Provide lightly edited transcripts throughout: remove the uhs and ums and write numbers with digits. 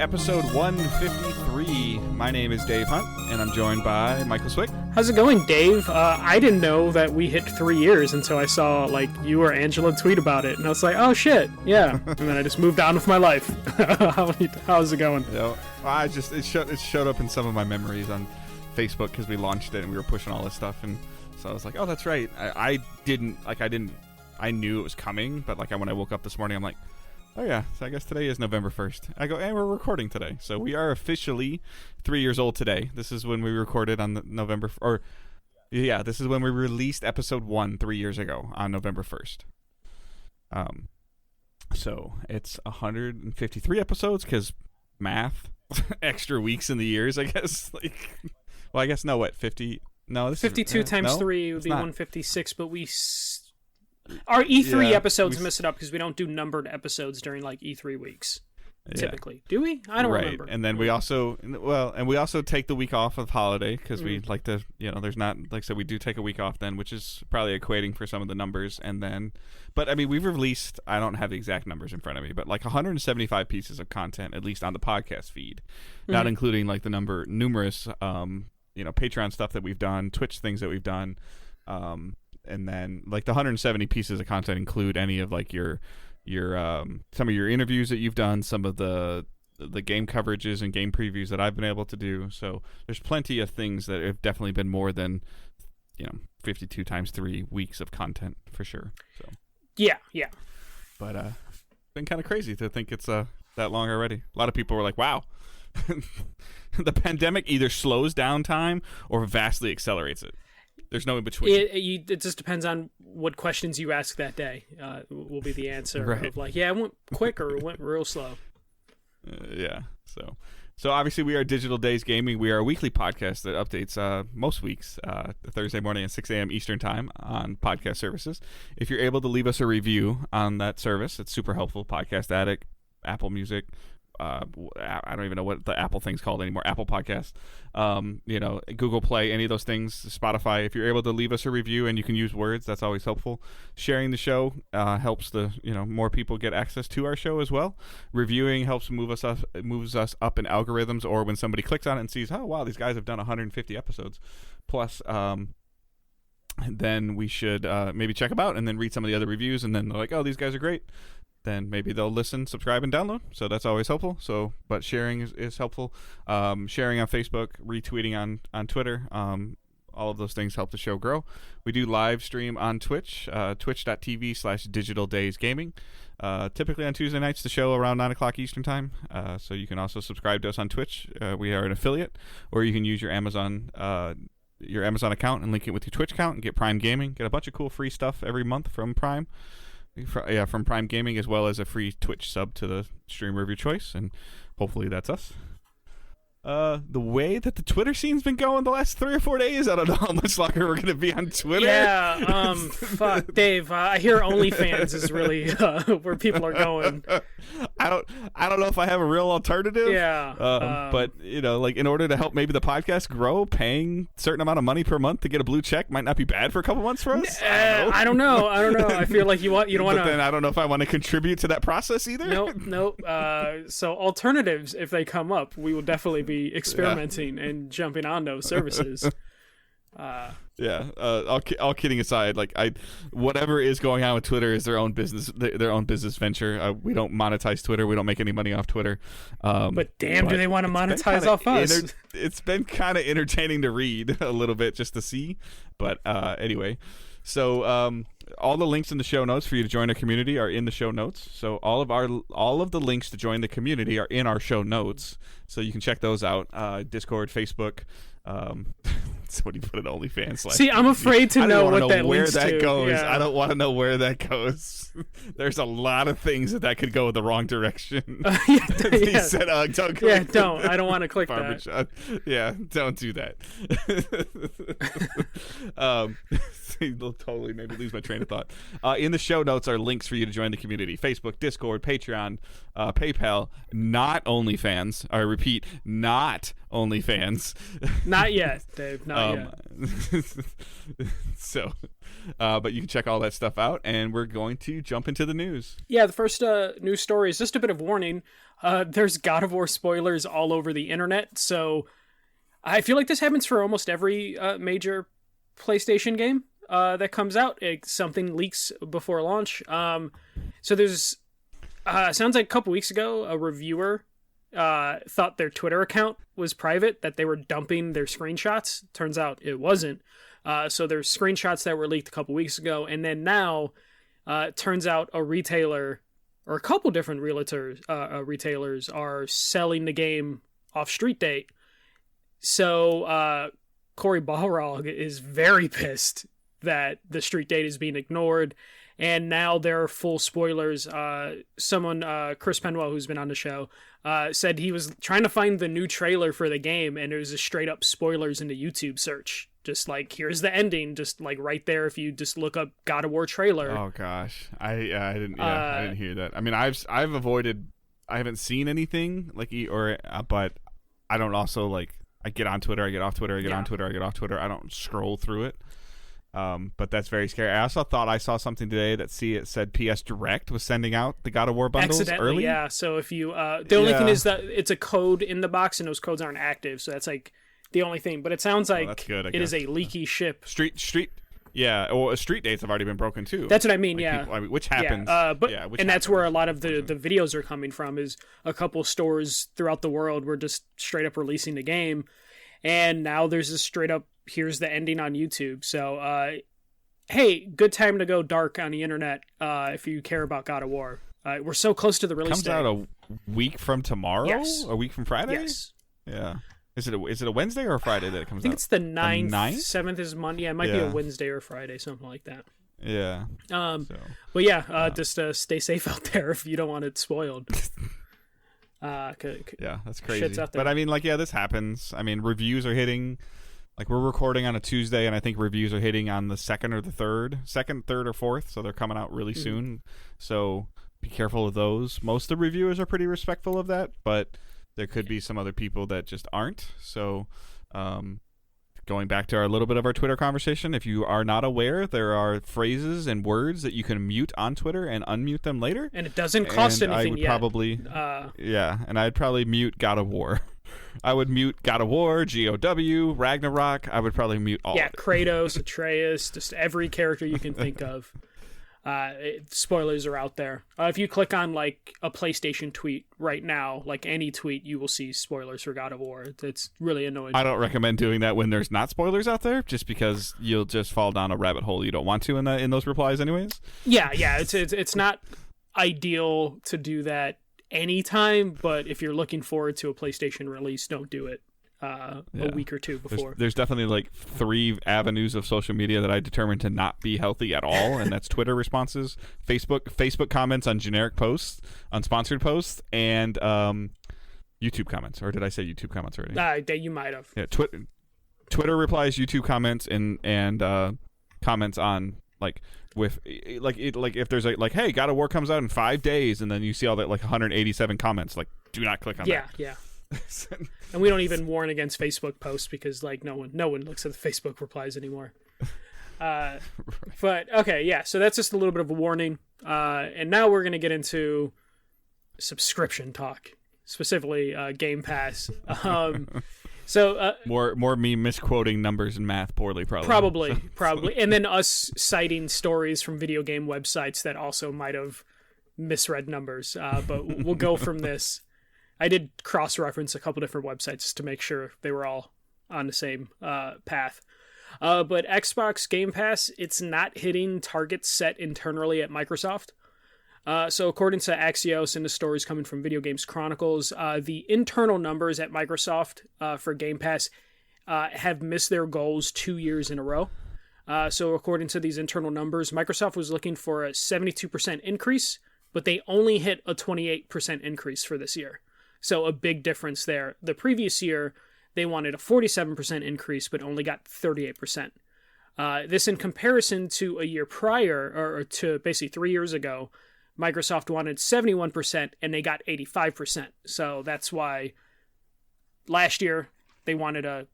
episode 153. My name is Dave Hunt, and I'm joined by Michael Swick. How's it going, Dave? I didn't know that we hit 3 years until I saw, you or Angela tweet about it, and I was like, oh, shit, yeah. And then I just moved on with my life. How's it going? It showed up in some of my memories on Facebook because we launched it and we were pushing all this stuff, and so I was like, oh, that's right. I knew it was coming, but when I woke up this morning, I'm like, oh yeah, so I guess today is November 1st. I go, we're recording today. So we are officially 3 years old today. This is when we recorded on this is when we released episode 1 3 years ago on November 1st. So it's 153 episodes because math, extra weeks in the years, I guess. 50? No, this 52 is, times no, 3 would be not. 156, but our E3 episodes mess it up because we don't do numbered episodes during E3 weeks. Typically, do we? I don't remember. And then we also take the week off of holiday because we like to, there's not, like I said, we do take a week off then, which is probably equating for some of the numbers. And then, but I mean, we've released, I don't have the exact numbers in front of me, but 175 pieces of content, at least on the podcast feed, not including the numerous, Patreon stuff that we've done, Twitch things that we've done. And then the 170 pieces of content include any of your some of your interviews that you've done, some of the game coverages and game previews that I've been able to do. So there's plenty of things that have definitely been more than 52 times 3 weeks of content for sure. So yeah. But been kind of crazy to think it's that long already. A lot of people were like, wow. The pandemic either slows down time or vastly accelerates it. There's no in between. It just depends on what questions you ask that day. Will be the answer right. of it went quick or it went real slow. So obviously we are Digital Days Gaming. We are a weekly podcast that updates most weeks Thursday morning at 6 a.m. Eastern time on podcast services. If you're able to leave us a review on that service, it's super helpful. Podcast Addict, Apple Music. I don't even know what the Apple thing's called anymore. Apple Podcasts, Google Play, any of those things, Spotify. If you're able to leave us a review and you can use words, that's always helpful. Sharing the show helps more people get access to our show as well. Reviewing helps moves us up in algorithms, or when somebody clicks on it and sees, oh wow, these guys have done 150 episodes plus. Then we should maybe check them out and then read some of the other reviews, and then they're like, oh, these guys are great. Then maybe they'll listen, subscribe, and download. So that's always helpful. But sharing is helpful. Sharing on Facebook, retweeting on Twitter. All of those things help the show grow. We do live stream on Twitch, twitch.tv/digitaldaysgaming. Typically on Tuesday nights, the show around 9 o'clock Eastern time. So you can also subscribe to us on Twitch. We are an affiliate, or you can use your Amazon account and link it with your Twitch account and get Prime Gaming. Get a bunch of cool free stuff every month from Prime. From Prime Gaming, as well as a free Twitch sub to the streamer of your choice, and hopefully that's us. The way that the Twitter scene's been going the last 3 or 4 days, I don't know how much longer we're gonna be on Twitter. Yeah, fuck, Dave. I hear OnlyFans is really where people are going. I don't know if I have a real alternative. Yeah. But in order to help maybe the podcast grow, paying a certain amount of money per month to get a blue check might not be bad for a couple months for us. I don't know. I feel like you don't want to. But then I don't know if I want to contribute to that process either. Nope. So alternatives, if they come up, we will definitely be experimenting and jumping on those services. All kidding aside, whatever is going on with Twitter is their own business venture. We don't monetize Twitter. We don't make any money off Twitter. But do they want to monetize off us? It's been kind of entertaining to read a little bit just to see. But anyway, so all the links in the show notes for you to join our community are in the show notes. So all of the links to join the community are in our show notes. So you can check those out. Discord, Facebook. So what do you put in OnlyFans? See, I'm afraid to know what that where links that to. goes. Yeah. I don't want to know where that goes. There's a lot of things that could go in the wrong direction. He said, "Don't click." Yeah, don't. I don't want to click that. Yeah, don't do that. You'll totally maybe lose my train of thought. In the show notes are links for you to join the community: Facebook, Discord, Patreon, PayPal. Not OnlyFans. I repeat, not OnlyFans. Not yet, Dave. Not So, but you can check all that stuff out, and we're going to jump into the news. Yeah, the first news story is just a bit of warning. There's God of War spoilers all over the internet, so I feel like this happens for almost every major PlayStation game that comes out. Something leaks before launch. So there's sounds like a couple weeks ago, a reviewer thought their Twitter account was private, that they were dumping their screenshots. Turns out it wasn't. So there's screenshots that were leaked a couple weeks ago, and then now it turns out a retailer or a couple different retailers are selling the game off street date. So Cory Balrog is very pissed that the street date is being ignored, and now there are full spoilers. Someone, Chris Penwell, who's been on the show, said he was trying to find the new trailer for the game, and it was just straight up spoilers in the YouTube search. Just like, here's the ending, just like right there if you just look up God of War trailer. Oh gosh, I didn't hear that. I mean, I've avoided. I haven't seen anything but I don't also like. I get on Twitter, I get off Twitter, I get on Twitter, I get off Twitter. I don't scroll through it. But that's very scary. I also thought I saw something today that it said PS Direct was sending out the God of War bundles early. Yeah, so if you the only thing is that it's a code in the box and those codes aren't active, so that's like the only thing. But it sounds like that's good, it is a leaky ship. Street yeah, or street dates have already been broken too. That's what I mean, like yeah. People, which happens. That's where a lot of the videos are coming from, is a couple stores throughout the world were just straight up releasing the game, and now there's this straight up, here's the ending on YouTube. So, hey, good time to go dark on the internet if you care about God of War. We're so close to the release date. Comes out a week from tomorrow? Yes. A week from Friday? Yes. Yeah. Is it a Wednesday or a Friday that it comes out? I think it's the 9th. 9th? 7th is Monday. Yeah, it might be a Wednesday or Friday, something like that. Yeah. But yeah, just stay safe out there if you don't want it spoiled. Yeah, that's crazy. Shit's out there. But I mean, like, yeah, this happens. I mean, reviews are hitting. Like, we're recording on a Tuesday, and I think reviews are hitting on the second, third, or fourth. So they're coming out really soon. So be careful of those. Most of the reviewers are pretty respectful of that, but there could be some other people that just aren't. So, going back to a little bit of our Twitter conversation, if you are not aware, there are phrases and words that you can mute on Twitter and unmute them later. And it doesn't cost anything yet. And I'd probably mute God of War. I would mute God of War, GOW, Ragnarok. I would probably mute all of it. Kratos, Atreus, just every character you can think of. Spoilers are out there. If you click on like a PlayStation tweet right now, like any tweet, you will see spoilers for God of War. It's really annoying. I don't recommend doing that when there's not spoilers out there, just because you'll just fall down a rabbit hole you don't want to in those replies anyways. Yeah, it's not ideal to do that anytime, but if you're looking forward to a PlayStation release, don't do it a week or two before. There's definitely like 3 avenues of social media that I determined to not be healthy at all, and that's Twitter responses, Facebook comments on generic posts, unsponsored posts, and YouTube comments. Or did I say YouTube comments already? You might have. Yeah, Twitter replies, YouTube comments, and comments on like with like if there's like hey, God of War comes out in 5 days, and then you see all that like 187 comments, like do not click on that. Yeah. And we don't even warn against Facebook posts because like no one looks at the Facebook replies anymore. Right. But okay, yeah. So that's just a little bit of a warning. And now we're gonna get into subscription talk, specifically Game Pass. So more me misquoting numbers and math poorly, probably, and then us citing stories from video game websites that also might have misread numbers. But we'll go from this. I did cross-reference a couple different websites just to make sure they were all on the same path. But Xbox Game Pass, it's not hitting targets set internally at Microsoft. So according to Axios and the stories coming from Video Games Chronicles, the internal numbers at Microsoft for Game Pass have missed their goals 2 years in a row. So according to these internal numbers, Microsoft was looking for a 72% increase, but they only hit a 28% increase for this year. So a big difference there. The previous year, they wanted a 47% increase, but only got 38%. This in comparison to a year prior, or to basically 3 years ago, Microsoft wanted 71% and they got 85%. So that's why last year they wanted a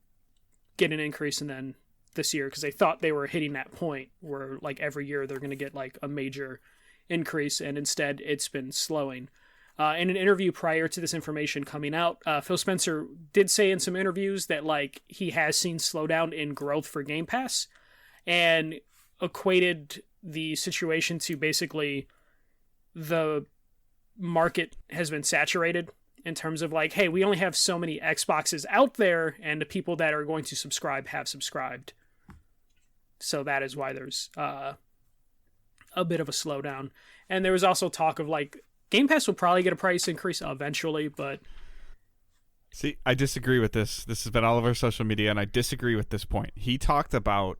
get an increase, and then this year, because they thought they were hitting that point where like every year they're going to get like a major increase, and instead it's been slowing. In an interview prior to this information coming out, Phil Spencer did say in some interviews that like he has seen slowdown in growth for Game Pass, and equated the situation to basically the market has been saturated in terms of like, hey, we only have so many Xboxes out there, and the people that are going to subscribe have subscribed. So that is why there's a bit of a slowdown. And there was also talk of like Game Pass will probably get a price increase eventually, but see, I disagree with this. This has been all over social media, and I disagree with this point. He talked about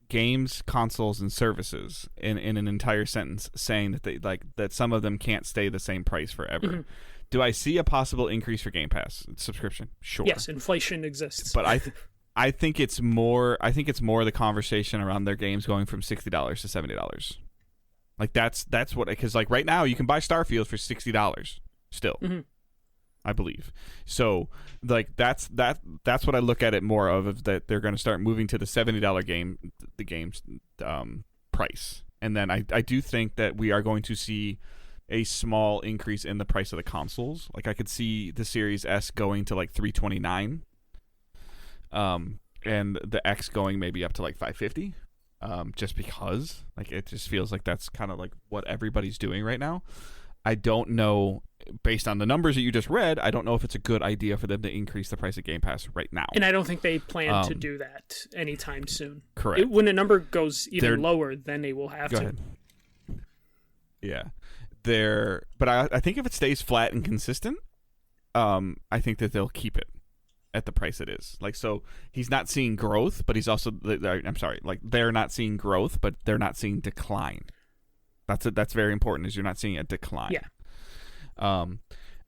games, consoles, and services in an entire sentence, saying that they like that some of them can't stay the same price forever. Mm-hmm. Do I see a possible increase for Game Pass subscription? Sure. Yes, inflation exists. But I think it's more the conversation around their games going from $60 to $70. Like that's what, because like right now you can buy Starfield for $60 still. Mm-hmm. I believe. So like that's what I look at it more of that they're going to start moving to the $70 game's price. And then I do think that we are going to see a small increase in the price of the consoles. Like I could see the Series S going to like $329, and the X going maybe up to like $550, just because like it just feels like that's kind of like what everybody's doing right now. I don't know, based on the numbers that you just read, I don't know if it's a good idea for them to increase the price of Game Pass right now. And I don't think they plan to do that anytime soon. Correct. When a number goes even lower, then they will have to. Ahead. Yeah. But I think if it stays flat and consistent, I think that they'll keep it at the price it is. Like, so he's not seeing growth, but he's also, I'm sorry, like they're not seeing growth, but they're not seeing decline. That's very important, is you're not seeing a decline. Yeah.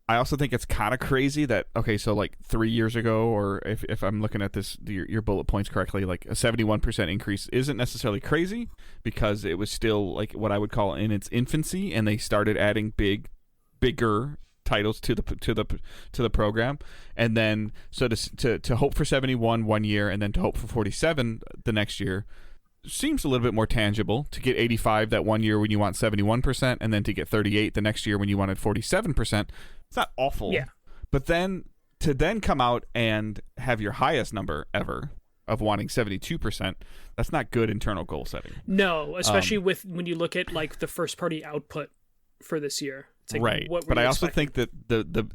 I also think it's kind of crazy that, okay, so like 3 years ago, or if I'm looking at this, your bullet points correctly, like a 71% increase isn't necessarily crazy, because it was still like what I would call in its infancy, and they started adding bigger titles to the program, and then so to hope for 71 one year, and then to hope for 47 the next year seems a little bit more tangible. To get 85 that one year when you want 71%, and then to get 38 the next year when you wanted 47%, it's not awful. Yeah. But then to come out and have your highest number ever of wanting 72%, that's not good internal goal setting. No, especially with when you look at like the first party output for this year. It's like, right. But I also think that the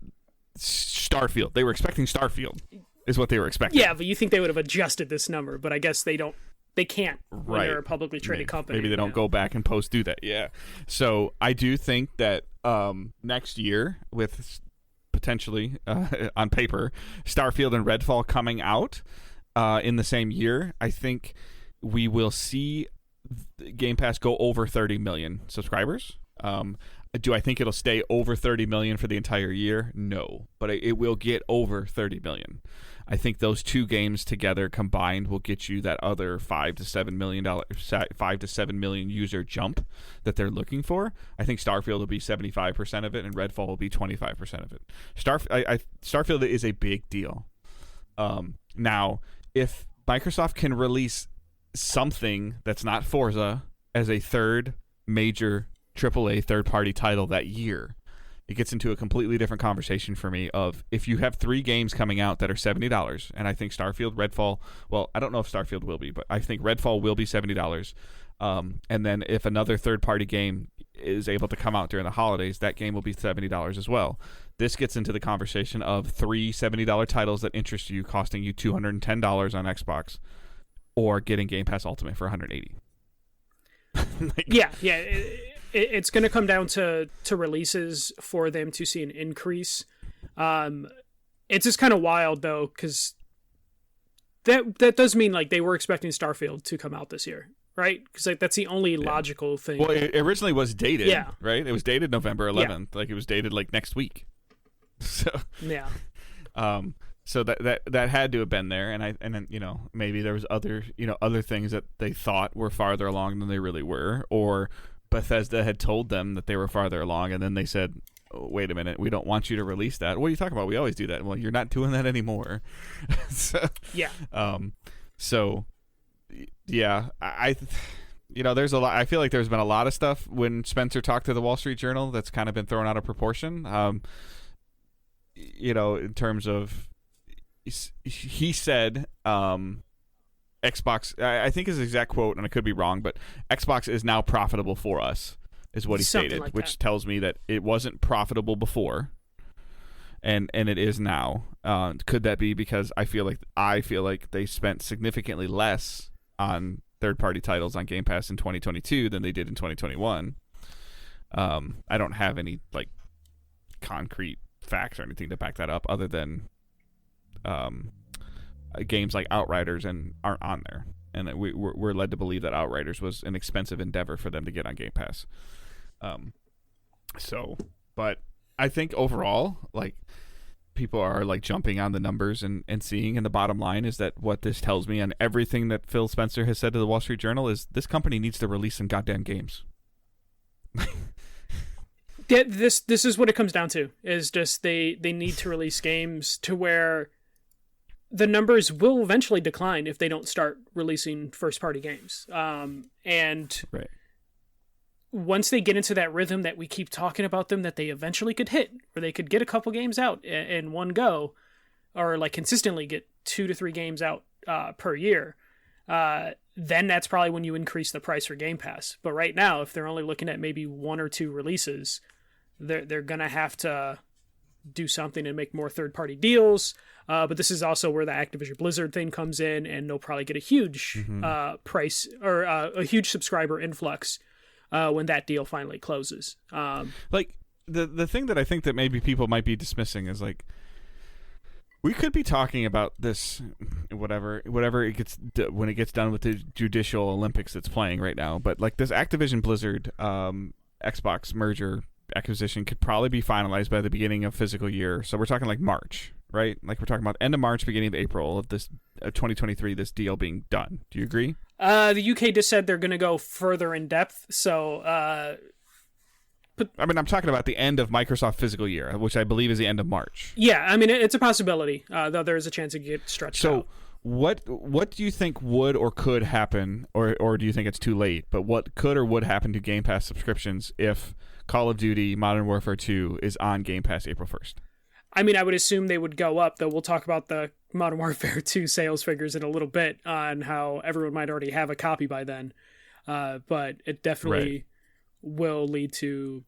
Starfield, they were expecting Starfield is what they were expecting. Yeah, but you think they would have adjusted this number, but I guess they don't. They can't when they're a publicly traded company. Maybe they don't go back and do that. Yeah. So I do think that next year, with potentially on paper Starfield and Redfall coming out in the same year, I think we will see Game Pass go over 30 million subscribers. Do I think it'll stay over 30 million for the entire year? No, but it will get over 30 million. I think those two games together combined will get you that other $5 to $7 million user jump that they're looking for. I think Starfield will be 75% of it, and Redfall will be 25% of it. Starfield is a big deal. Now, if Microsoft can release something that's not Forza as a third major AAA third-party title that year, it gets into a completely different conversation for me of if you have 3 games coming out that are $70, and I think Starfield, Redfall, well, I don't know if Starfield will be, but I think Redfall will be $70, and then if another third-party game is able to come out during the holidays, that game will be $70 as well. This gets into the conversation of 3 $70 titles that interest you, costing you $210 on Xbox, or getting Game Pass Ultimate for $180. Yeah. It's going to come down to releases for them to see an increase. It's just kind of wild, though, because that does mean like they were expecting Starfield to come out this year, right? Because like that's the only logical thing. Well, it originally was dated, right? It was dated November 11th. Yeah. Like it was dated like next week. So yeah. So that had to have been there, and then maybe there was other things that they thought were farther along than they really were, or Bethesda had told them that they were farther along, and then they said, oh, wait a minute, we don't want you to release that. What are you talking about? We always do that. Well, you're not doing that anymore. So, Yeah. So, yeah, there's a lot. I feel like there's been a lot of stuff when Spencer talked to the Wall Street Journal that's kind of been thrown out of proportion. In terms of, he said, Xbox, I think his exact quote, and I could be wrong, but Xbox is now profitable for us, is what he stated, like which tells me that it wasn't profitable before, and it is now. Could that be because I feel like they spent significantly less on third-party titles on Game Pass in 2022 than they did in 2021? I don't have any like concrete facts or anything to back that up, other than games like Outriders aren't on there, and we're led to believe that Outriders was an expensive endeavor for them to get on Game Pass. But I think overall, like, people are like jumping on the numbers and seeing, and the bottom line is that what this tells me, and everything that Phil Spencer has said to the Wall Street Journal, is this company needs to release some goddamn games. This is what it comes down to, is just they need to release games to where the numbers will eventually decline if they don't start releasing first-party games. And right. Once they get into that rhythm that we keep talking about them, that they eventually could hit, or they could get a couple games out in one go, or like consistently get 2 to 3 games out per year, then that's probably when you increase the price for Game Pass. But right now, if they're only looking at maybe 1 or 2 releases, they're going to have to do something and make more third-party deals. But this is also where the Activision Blizzard thing comes in, and they'll probably get a huge price, or a huge subscriber influx when that deal finally closes. Like the thing that I think that maybe people might be dismissing is, like, we could be talking about this whatever it gets when it gets done with the Judicial Olympics that's playing right now, but like this Activision Blizzard Xbox merger acquisition could probably be finalized by the beginning of fiscal year. So we're talking like March, right? Like we're talking about end of March, beginning of April of this 2023, this deal being done. Do you agree? The UK just said they're going to go further in depth. So, I mean, I'm talking about the end of Microsoft fiscal year, which I believe is the end of March. Yeah, I mean, it's a possibility, though there is a chance it get stretched out. So what do you think would or could happen, or do you think it's too late, but what could or would happen to Game Pass subscriptions if Call of Duty Modern Warfare 2 is on Game Pass April 1st? I mean, I would assume they would go up, though we'll talk about the Modern Warfare 2 sales figures in a little bit on how everyone might already have a copy by then. But it definitely will lead to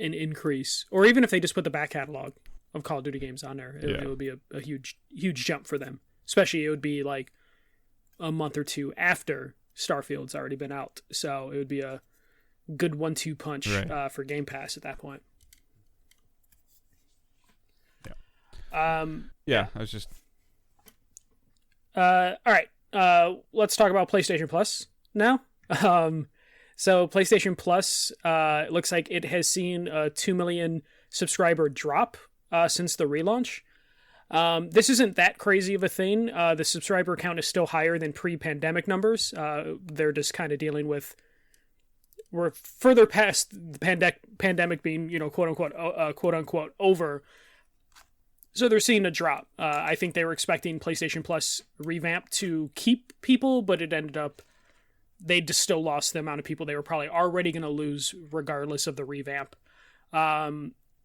an increase. Or even if they just put the back catalog of Call of Duty games on there, it would be a huge jump for them. Especially it would be like a month or two after Starfield's already been out. So it would be a good 1-2 punch for Game Pass at that point. I was just all right, let's talk about PlayStation Plus now. So PlayStation Plus, it looks like it has seen a 2 million subscriber drop since the relaunch. This isn't that crazy of a thing. The subscriber count is still higher than pre-pandemic numbers. They're just kind of dealing with, we're further past the pandemic being, quote unquote over. So they're seeing a drop. I think they were expecting PlayStation Plus revamp to keep people, but it ended up they just still lost the amount of people they were probably already going to lose regardless of the revamp.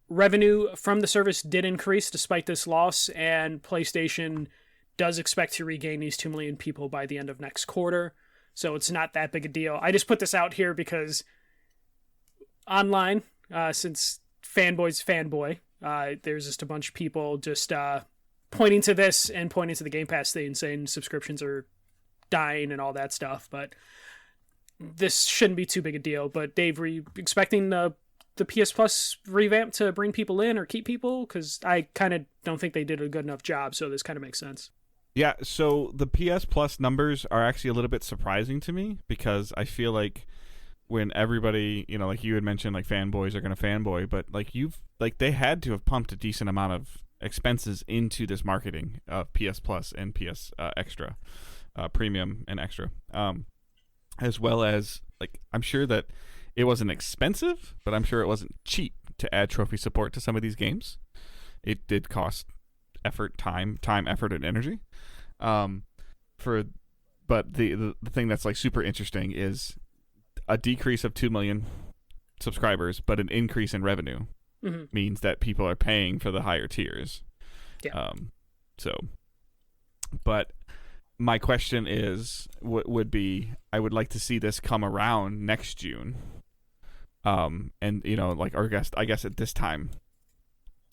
Revenue from the service did increase despite this loss, and PlayStation does expect to regain these 2 million people by the end of next quarter. So it's not that big a deal. I just put this out here because online, since fanboy's fanboy, there's just a bunch of people just pointing to this and pointing to the Game Pass thing, saying subscriptions are dying and all that stuff. But this shouldn't be too big a deal. But Dave, were you expecting the PS Plus revamp to bring people in or keep people? Because I kind of don't think they did a good enough job, so this kind of makes sense. Yeah, so the PS Plus numbers are actually a little bit surprising to me, because I feel like when everybody, like you had mentioned, like fanboys are going to fanboy, but like they had to have pumped a decent amount of expenses into this marketing of PS Plus and PS Extra, Premium and Extra, as well as, like, I'm sure that it wasn't expensive, but I'm sure it wasn't cheap to add trophy support to some of these games. It did cost effort, time, effort, and energy. But the thing that's like super interesting is a decrease of 2 million subscribers, but an increase in revenue means that people are paying for the higher tiers. Yeah. But my question is, would be, I would like to see this come around next June. And you know, like, or I guess at this time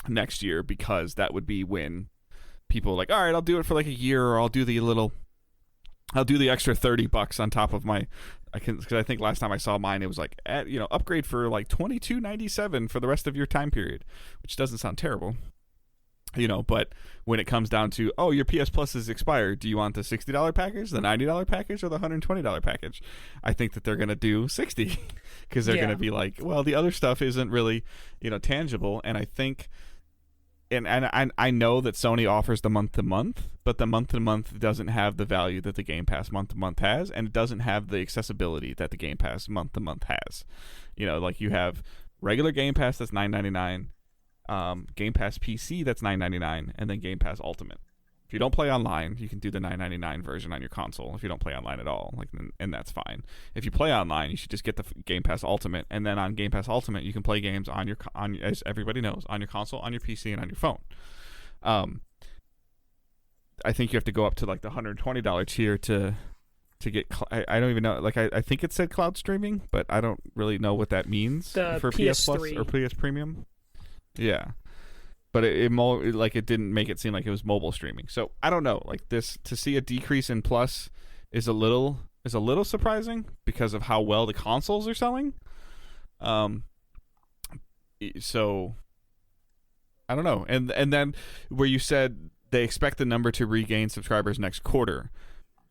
next year, because that would be when people are like, all right, I'll do it for like a year, or I'll do the extra $30 on top of my, because I think last time I saw mine, it was like, upgrade for like $22.97 for the rest of your time period, which doesn't sound terrible, but when it comes down to, oh, your PS Plus is expired, do you want the $60 package, the $90 package, or the $120 package? I think that they're going to do 60 because they're going to be like, well, the other stuff isn't really, tangible. And I think, and I know that Sony offers the month-to-month, but the month-to-month doesn't have the value that the Game Pass month-to-month has, and it doesn't have the accessibility that the Game Pass month-to-month has. Like, you have regular Game Pass that's $9.99, Game Pass PC that's $9.99, and then Game Pass Ultimate. If you don't play online, you can do the $9.99 version on your console. If you don't play online at all, and that's fine. If you play online, you should just get the Game Pass Ultimate, and then on Game Pass Ultimate, you can play games on as everybody knows, on your console, on your PC, and on your phone. I think you have to go up to like the $120 tier to get. I don't even know. Like, I think it said cloud streaming, but I don't really know what that means for PS Plus or PS Premium. Yeah. But it didn't make it seem like it was mobile streaming. So I don't know. Like, this, to see a decrease in Plus is a little surprising because of how well the consoles are selling. So I don't know. And then where you said they expect the number to regain subscribers next quarter,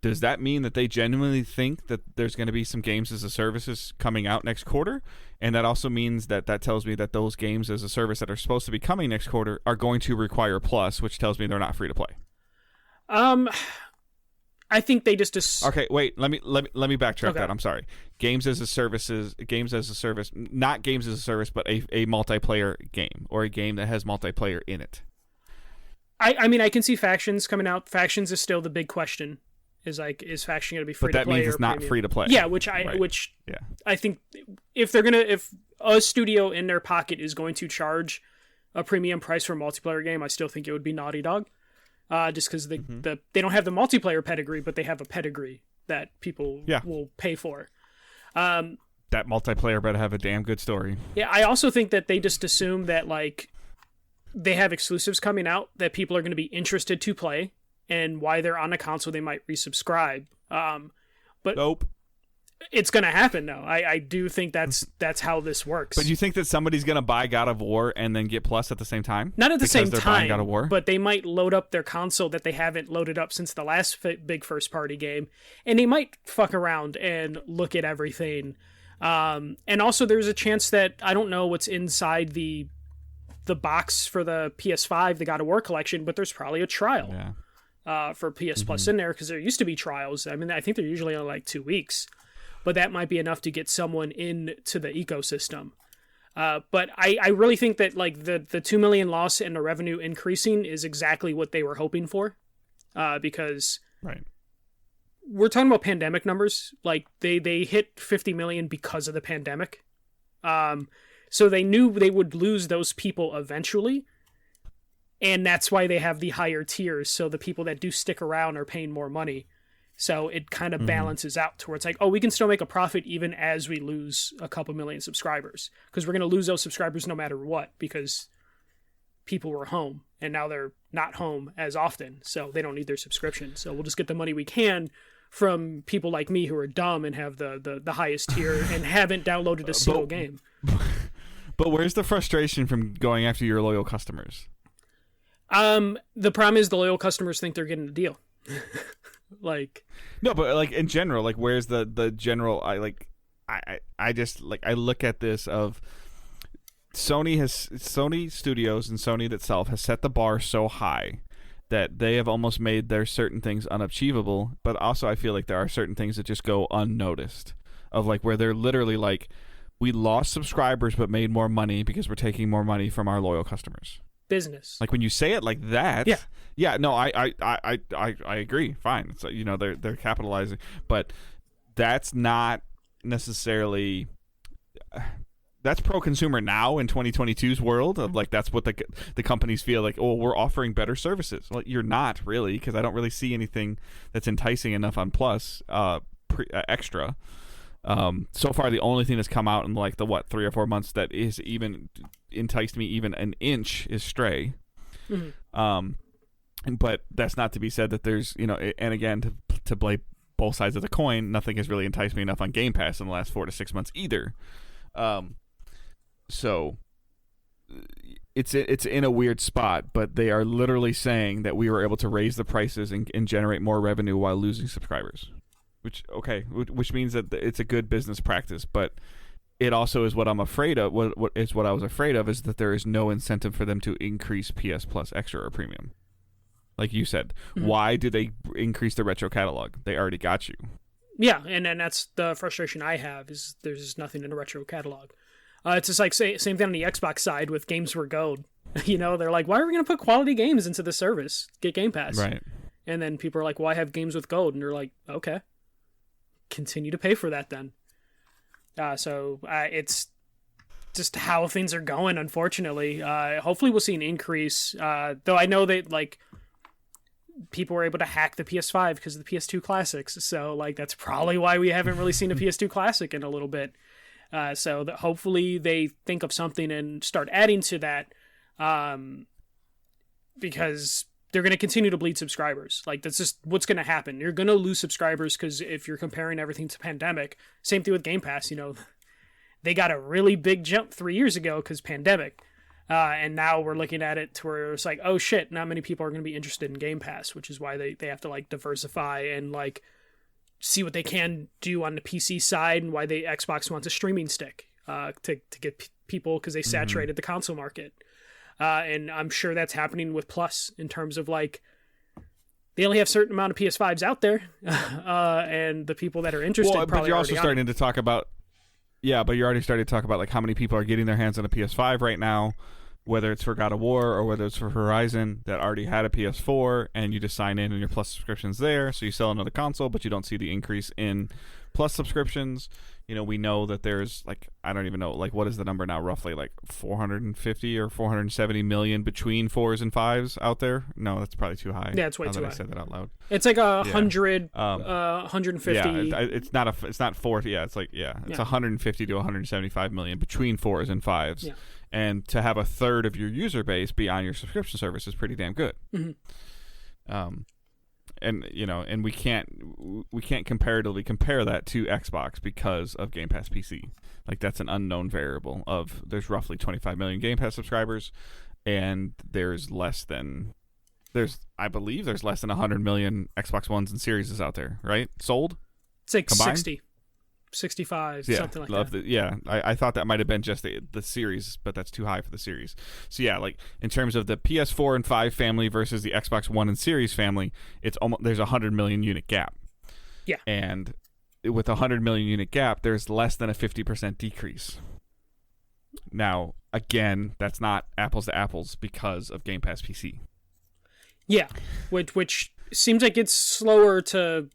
does that mean that they genuinely think that there's going to be some games as a services coming out next quarter? And that also means that tells me that those games as a service that are supposed to be coming next quarter are going to require Plus, which tells me they're not free to play. I think they just okay, wait, let me backtrack that. I'm sorry. Games as a service, not games as a service, but a multiplayer game, or a game that has multiplayer in it. I mean, I can see Factions coming out. Factions is still the big question. Is Faction going to be free to play? But that means it's not premium? Free to play. Yeah, I think if a studio in their pocket is going to charge a premium price for a multiplayer game, I still think it would be Naughty Dog. Just because they don't have the multiplayer pedigree, but they have a pedigree that people will pay for. That multiplayer better have a damn good story. Yeah, I also think that they just assume that like they have exclusives coming out that people are going to be interested to play. And why they're on a console, they might resubscribe. But nope. It's going to happen, though. I do think that's how this works. But you think that somebody's going to buy God of War and then get Plus at the same time? Not at the same time, God of War? But they might load up their console that they haven't loaded up since the last big first-party game. And they might fuck around and look at everything. And also, there's a chance that, I don't know what's inside the box for the PS5, the God of War collection, but there's probably a trial. Yeah. For PS Plus in there, because there used to be trials. I mean, I think they're usually only like 2 weeks, but that might be enough to get someone into the ecosystem. But I really think that like the 2 million loss and the revenue increasing is exactly what they were hoping for, because we're talking about pandemic numbers. Like they hit 50 million because of the pandemic, so they knew they would lose those people eventually. And that's why they have the higher tiers, so the people that do stick around are paying more money. So it kind of balances out to where it's like, oh, we can still make a profit even as we lose a couple million subscribers. Because we're going to lose those subscribers no matter what, because people were home, and now they're not home as often, so they don't need their subscription. So we'll just get the money we can from people like me who are dumb and have the highest tier and haven't downloaded a single game. But where's the frustration from going after your loyal customers? The problem is the loyal customers think they're getting a deal. Like, no, but like in general, like where's the general? I just like, I look at this of Sony Studios and Sony itself has set the bar so high that they have almost made their certain things unachievable. But also, I feel like there are certain things that just go unnoticed. Of like where they're literally like, we lost subscribers but made more money because we're taking more money from our loyal customers. Business. Like when you say it like that, yeah, no, I agree. Fine, so they're capitalizing, but that's not necessarily. That's pro-consumer now in 2022's world of like that's what the companies feel like. Oh, we're offering better services. Well, you're not really, because I don't really see anything that's enticing enough on Plus extra. So far, the only thing that's come out in like the 3 or 4 months that is even enticed me even an inch is Stray. But that's not to be said that there's and again to play both sides of the coin, nothing has really enticed me enough on Game Pass in the last 4 to 6 months either. So it's in a weird spot, but they are literally saying that we were able to raise the prices and generate more revenue while losing subscribers, which means that it's a good business practice, but it also is what I'm afraid of. What I was afraid of is that there is no incentive for them to increase PS Plus Extra or Premium. Like you said, why do they increase the retro catalog? They already got you. Yeah, and that's the frustration I have is there's nothing in the retro catalog. It's just like same thing on the Xbox side with Games for Gold. They're like, why are we going to put quality games into the service? Get Game Pass. Right. And then people are like, why have games with gold? And they're like, okay, continue to pay for that then. So it's just how things are going, unfortunately. Hopefully we'll see an increase. Though I know that like people were able to hack the PS5 because of the PS2 classics. So like that's probably why we haven't really seen a PS2 classic in a little bit. So that hopefully they think of something and start adding to that, because they're going to continue to bleed subscribers. Like that's just what's going to happen. You're going to lose subscribers because if you're comparing everything to pandemic, same thing with Game Pass. They got a really big jump 3 years ago because pandemic, and now we're looking at it to where it's like, oh shit, not many people are going to be interested in Game Pass, which is why they have to like diversify and like see what they can do on the PC side, and why Xbox wants a streaming stick to get people, because they saturated the console market. And I'm sure that's happening with Plus in terms of like they only have a certain amount of PS5s out there, and the people that are interested. Well, but you're also starting to talk about, but you're already starting to talk about like how many people are getting their hands on a PS5 right now, whether it's for God of War or whether it's for Horizon, that already had a PS4, and you just sign in and your Plus subscription's there, so you sell another console, but you don't see the increase in Plus subscriptions. We know that there's like, I don't even know, like what is the number now roughly, like 450 or 470 million between 4s and 5s out there? No, that's probably too high. Yeah, it's way too high. I said that out loud. It's like 100, 150. Yeah, it's not 40. Yeah, it's like, it's 150 to 175 million between 4s and 5s. Yeah. And to have a third of your user base be on your subscription service is pretty damn good. And we can't comparatively compare that to Xbox because of Game Pass PC. Like that's an unknown variable of there's roughly 25 million Game Pass subscribers, and I believe there's less than 100 million Xbox Ones and Series out there, right? Sold? It's like combined? 60. 65, something like that. I thought that might have been just the series, but that's too high for the series. So yeah, like in terms of the PS4 and 5 family versus the Xbox One and Series family, it's almost, there's a 100 million unit gap. Yeah. And with a 100 million unit gap, there's less than a 50% decrease. Now, again, that's not apples to apples because of Game Pass PC. Yeah, which seems like it's slower to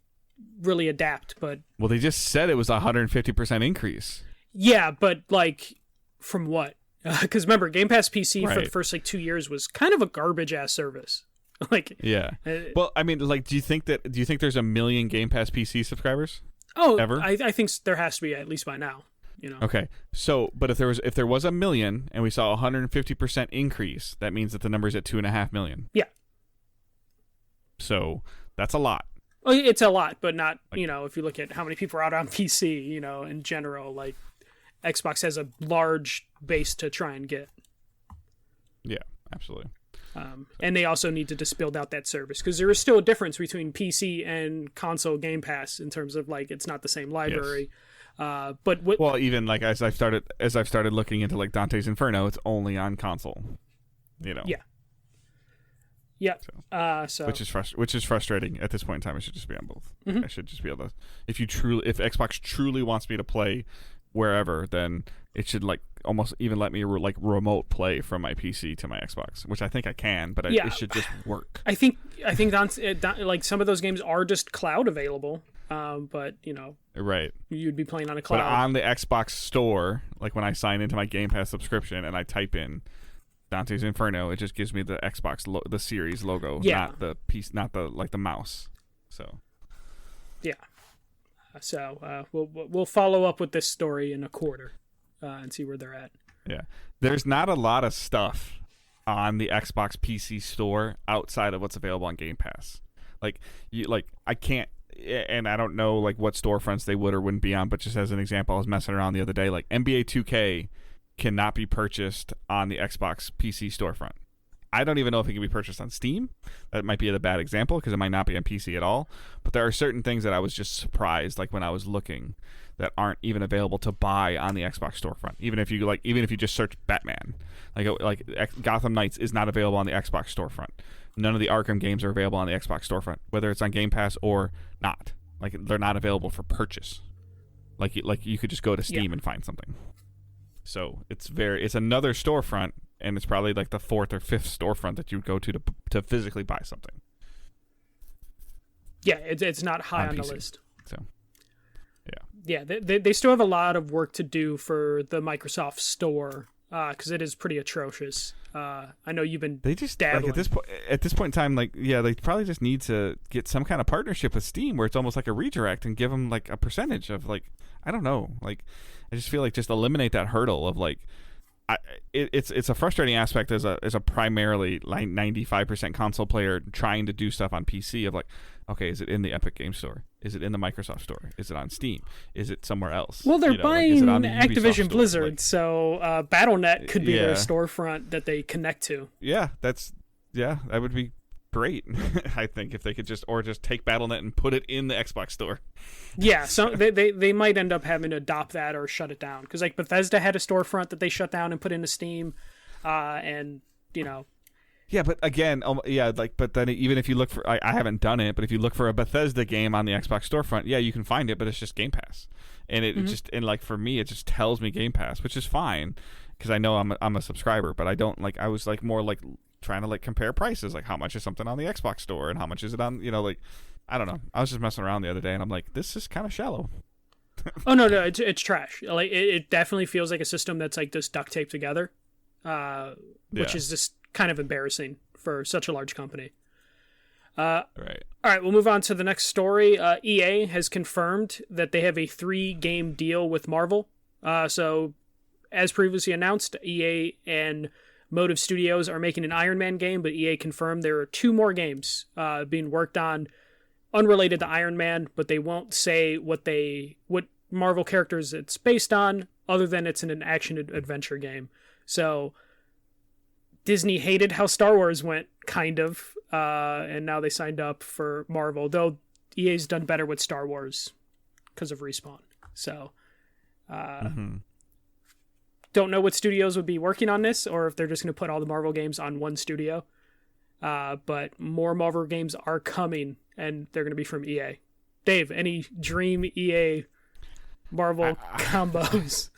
really adapt, but well, they just said it was a 150% increase. Yeah, but like from what? Because remember, Game Pass PC for the first like 2 years was kind of a garbage ass service. Like, yeah. Well, I mean, like, do you think there's a million Game Pass PC subscribers? Oh, ever? I think there has to be, at least by now. Okay, so but if there was a million and we saw a 150% increase, that means that the number's at 2.5 million. Yeah. So that's a lot. Oh, it's a lot, but not, if you look at how many people are out on PC, in general, like Xbox has a large base to try and get. Yeah, absolutely. And they also need to just build out that service, because there is still a difference between PC and console Game Pass in terms of like, it's not the same library. Yes. But even like as I've started looking into like Dante's Inferno, it's only on console. Yeah. Yeah. So which is frustrating at this point in time. It should just be on both. I should just be able to. If Xbox truly wants me to play wherever, then it should like almost even let me like remote play from my PC to my Xbox, which I think I can, but it should just work. I think like some of those games are just cloud available, but right, you'd be playing on a cloud. But on the Xbox store, like when I sign into my Game Pass subscription and I type in Dante's Inferno, it just gives me the Xbox the series logo, not the piece, not the like the mouse. So so we'll follow up with this story in a quarter and see where they're at. Yeah, there's not a lot of stuff on the Xbox PC store outside of what's available on Game Pass. I can't, and I don't know like what storefronts they would or wouldn't be on, but just as an example, I was messing around the other day, like NBA 2K cannot be purchased on the Xbox PC storefront. I don't even know if it can be purchased on Steam. That might be a bad example because it might not be on PC at all. But there are certain things that I was just surprised, like when I was looking, that aren't even available to buy on the Xbox storefront. Even if you just search Batman, like Gotham Knights is not available on the Xbox storefront. None of the Arkham games are available on the Xbox storefront, whether it's on Game Pass or not. Like they're not available for purchase. Like you could just go to Steam and find something. So it's another storefront, and it's probably like the fourth or fifth storefront that you would go to physically buy something. Yeah, it's not high on the list. So, yeah, they still have a lot of work to do for the Microsoft Store because it is pretty atrocious. I know you've been dabbling. Like at this point in time, like they probably just need to get some kind of partnership with Steam where it's almost like a redirect and give them like a percentage of like, I don't know, like I just feel like just eliminate that hurdle of like. It's a frustrating aspect as a primarily like 95% console player trying to do stuff on PC of like, okay, is it in the Epic Game Store? Is it in the Microsoft Store? Is it on Steam? Is it somewhere else? Well, they're buying Activision Blizzard, like, so BattleNet could be their storefront that they connect to. Yeah, that would be great. I think if they could just take BattleNet and put it in the Xbox Store. Yeah, so they might end up having to adopt that or shut it down because like Bethesda had a storefront that they shut down and put into Steam, and Yeah, but again, but then even if you look for, I haven't done it, but if you look for a Bethesda game on the Xbox storefront, yeah, you can find it, but it's just Game Pass, and it just and like for me, it just tells me Game Pass, which is fine because I know I'm a subscriber, but I don't like I was like more like trying to like compare prices, like how much is something on the Xbox store and how much is it on like. I don't know. I was just messing around the other day, and I'm like, this is kind of shallow. Oh no, it's trash. Like it definitely feels like a system that's like just duct taped together, which is just kind of embarrassing for such a large company. Right. All right, we'll move on to the next story. EA has confirmed that they have a 3-game deal with Marvel. So, as previously announced, EA and Motive Studios are making an Iron Man game, but EA confirmed there are 2 more games being worked on. Unrelated to Iron Man, but they won't say what Marvel characters it's based on, other than it's in an action adventure game. So Disney hated how Star Wars went, kind of, and now they signed up for Marvel. Though EA's done better with Star Wars because of Respawn. So don't know what studios would be working on this, or if they're just going to put all the Marvel games on one studio. But more Marvel games are coming, and they're going to be from EA. Dave, any dream EA Marvel combos?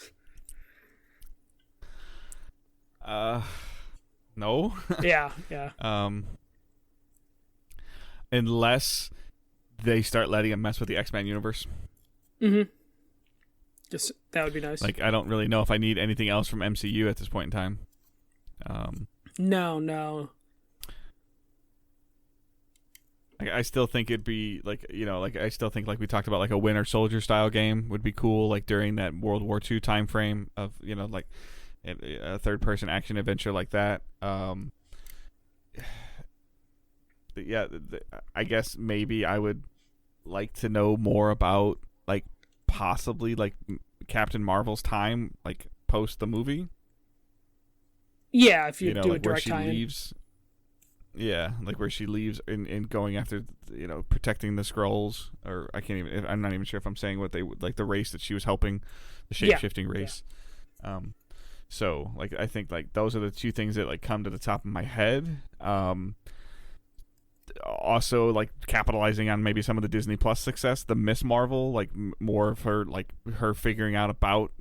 No. Yeah. Unless they start letting them mess with the X-Men universe. Mm-hmm. Just that would be nice. Like, I don't really know if I need anything else from MCU at this point in time. No. I still think it'd be like, I still think like we talked about like a Winter Soldier style game would be cool, like during that World War II time frame of, like a third person action adventure like that. I guess maybe I would like to know more about like possibly like Captain Marvel's time, like post the movie. Yeah, if you do like a direct where she tie-in. leaves. Yeah, like where she leaves in going after, protecting the Skrulls, or I'm not even sure if I'm saying what they like the race that she was helping, the shape-shifting race. Yeah. So like I think like those are the 2 things that like come to the top of my head. Also like capitalizing on maybe some of the Disney Plus success, the Miss Marvel, like more of her figuring out about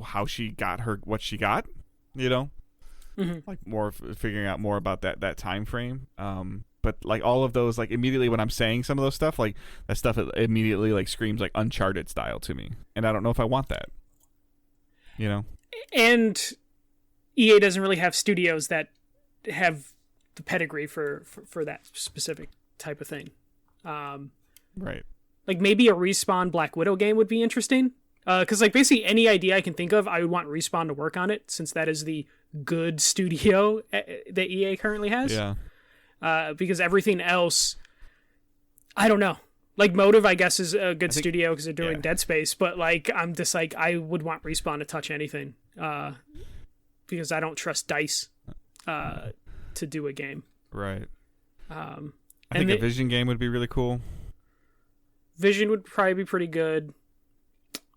how she got what she got, like more figuring out more about that time frame. But like all of those, like immediately when I'm saying some of those stuff, like that stuff immediately like screams like Uncharted style to me, and I don't know if I want that. And EA doesn't really have studios that have the pedigree for that specific type of thing. Right. Like maybe a Respawn Black Widow game would be interesting. Because like basically any idea I can think of, I would want Respawn to work on it, since that is the good studio that EA currently has. Yeah. Because everything else, I don't know. Like Motive, I guess, is a good studio because they're doing Dead Space, but like I'm just like I would want Respawn to touch anything, because I don't trust DICE to do a game. Right. I think a Vision game would be really cool. Vision would probably be pretty good.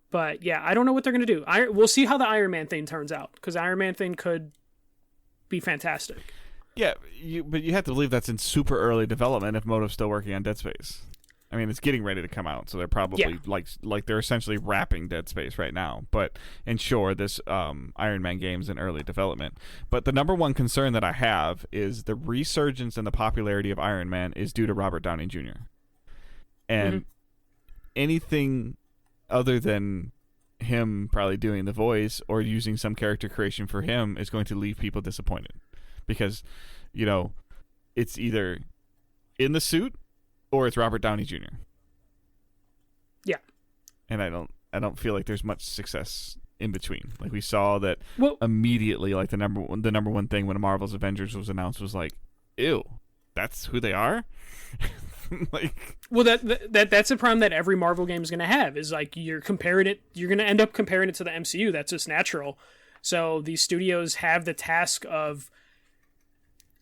But yeah, I don't know what they're going to do. We'll see how the Iron Man thing turns out, because Iron Man thing could be fantastic. Yeah, but you have to believe that's in super early development if Motive's still working on Dead Space. I mean, it's getting ready to come out, so they're probably like they're essentially wrapping Dead Space right now. And sure, this Iron Man game's in early development. But the number one concern that I have is the resurgence in the popularity of Iron Man is due to Robert Downey Jr. And anything other than him probably doing the voice or using some character creation for him is going to leave people disappointed, because it's either in the suit or it's Robert Downey Jr. Yeah. And I don't feel like there's much success in between. Like we saw that immediately, like the number one thing when Marvel's Avengers was announced was like, ew, that's who they are? Like, well, that's a problem that every Marvel game is going to have, is like you're going to end up comparing it to the MCU. That's just natural. So these studios have the task of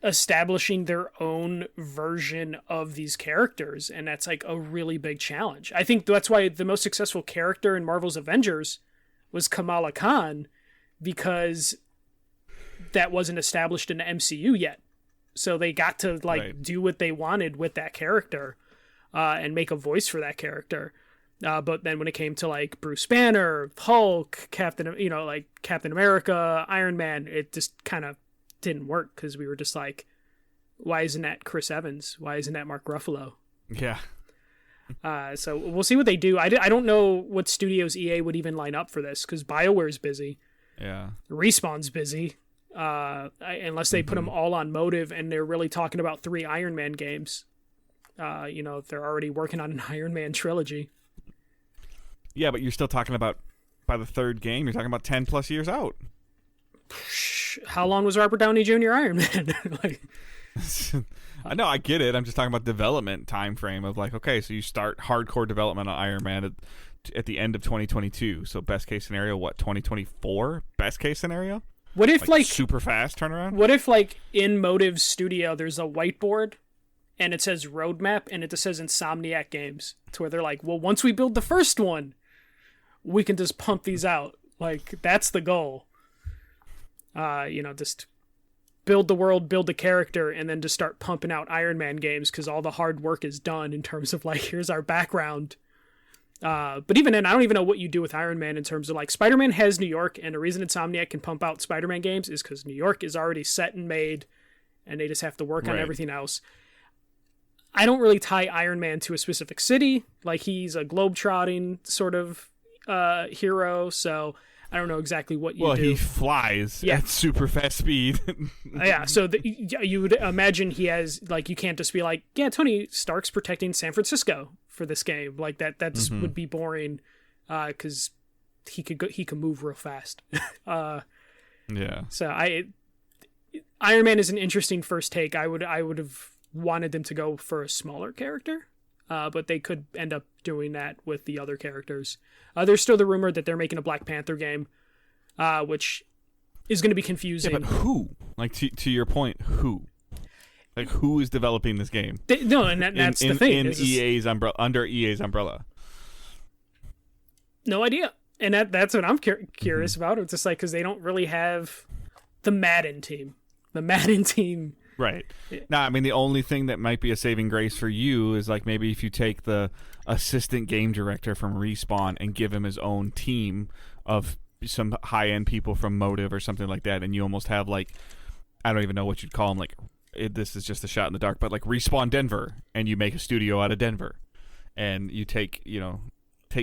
establishing their own version of these characters, and that's like a really big challenge. I think that's why the most successful character in Marvel's Avengers was Kamala Khan, because that wasn't established in the MCU yet. So they got to do what they wanted with that character, and make a voice for that character. But then when it came to like Bruce Banner, Hulk, Captain America, Iron Man, it just kind of didn't work, because we were just like, why isn't that Chris Evans? Why isn't that Mark Ruffalo? Yeah. So we'll see what they do. I don't know what studios EA would even line up for this, because BioWare's busy. Yeah. Respawn's busy. Unless they put them all on Motive, and they're really talking about 3 Iron Man games. They're already working on an Iron Man trilogy. Yeah, but you're still talking about, by the 3rd game, you're talking about 10 plus years out. How long was Robert Downey Jr. Iron Man? I know, I get it. I'm just talking about development time frame of like, okay, so you start hardcore development on Iron Man at the end of 2022. So best case scenario, 2024? Best case scenario? What if like super fast turnaround? What if like in Motive's studio there's a whiteboard and it says roadmap and it just says Insomniac Games, to where they're like, well, once we build the first one, we can just pump these out. Like, that's the goal. Just build the world, build the character, and then just start pumping out Iron Man games, because all the hard work is done in terms of like, here's our background. But even then, I don't even know what you do with Iron Man in terms of like, Spider-Man has New York, and the reason Insomniac can pump out Spider-Man games is because New York is already set and made, and they just have to work on everything else. I don't really tie Iron Man to a specific city. Like, he's a globe-trotting sort of hero, so I don't know exactly what you do. Well, he flies at super fast speed. Yeah, so you would imagine he has, like, you can't just be like, yeah, Tony Stark's protecting San Francisco for this game. Like, that just would be boring, because he could move real fast. Yeah. So Iron Man is an interesting first take. I would have wanted them to go for a smaller character, but they could end up doing that with the other characters. There's still the rumor that they're making a Black Panther game, which is going to be confusing. Yeah, but who? Like, to your point, who? Like, who is developing this game? That's the thing. Under EA's umbrella. No idea. And that's what I'm curious about. It's just like, because they don't really have the Madden team. The Madden team. Right. Now, I mean, the only thing that might be a saving grace for you is like maybe if you take the assistant game director from Respawn and give him his own team of some high end people from Motive or something like that, and you almost have like, I don't even know what you'd call them, like this is just a shot in the dark, but like Respawn Denver, and you make a studio out of Denver, and you take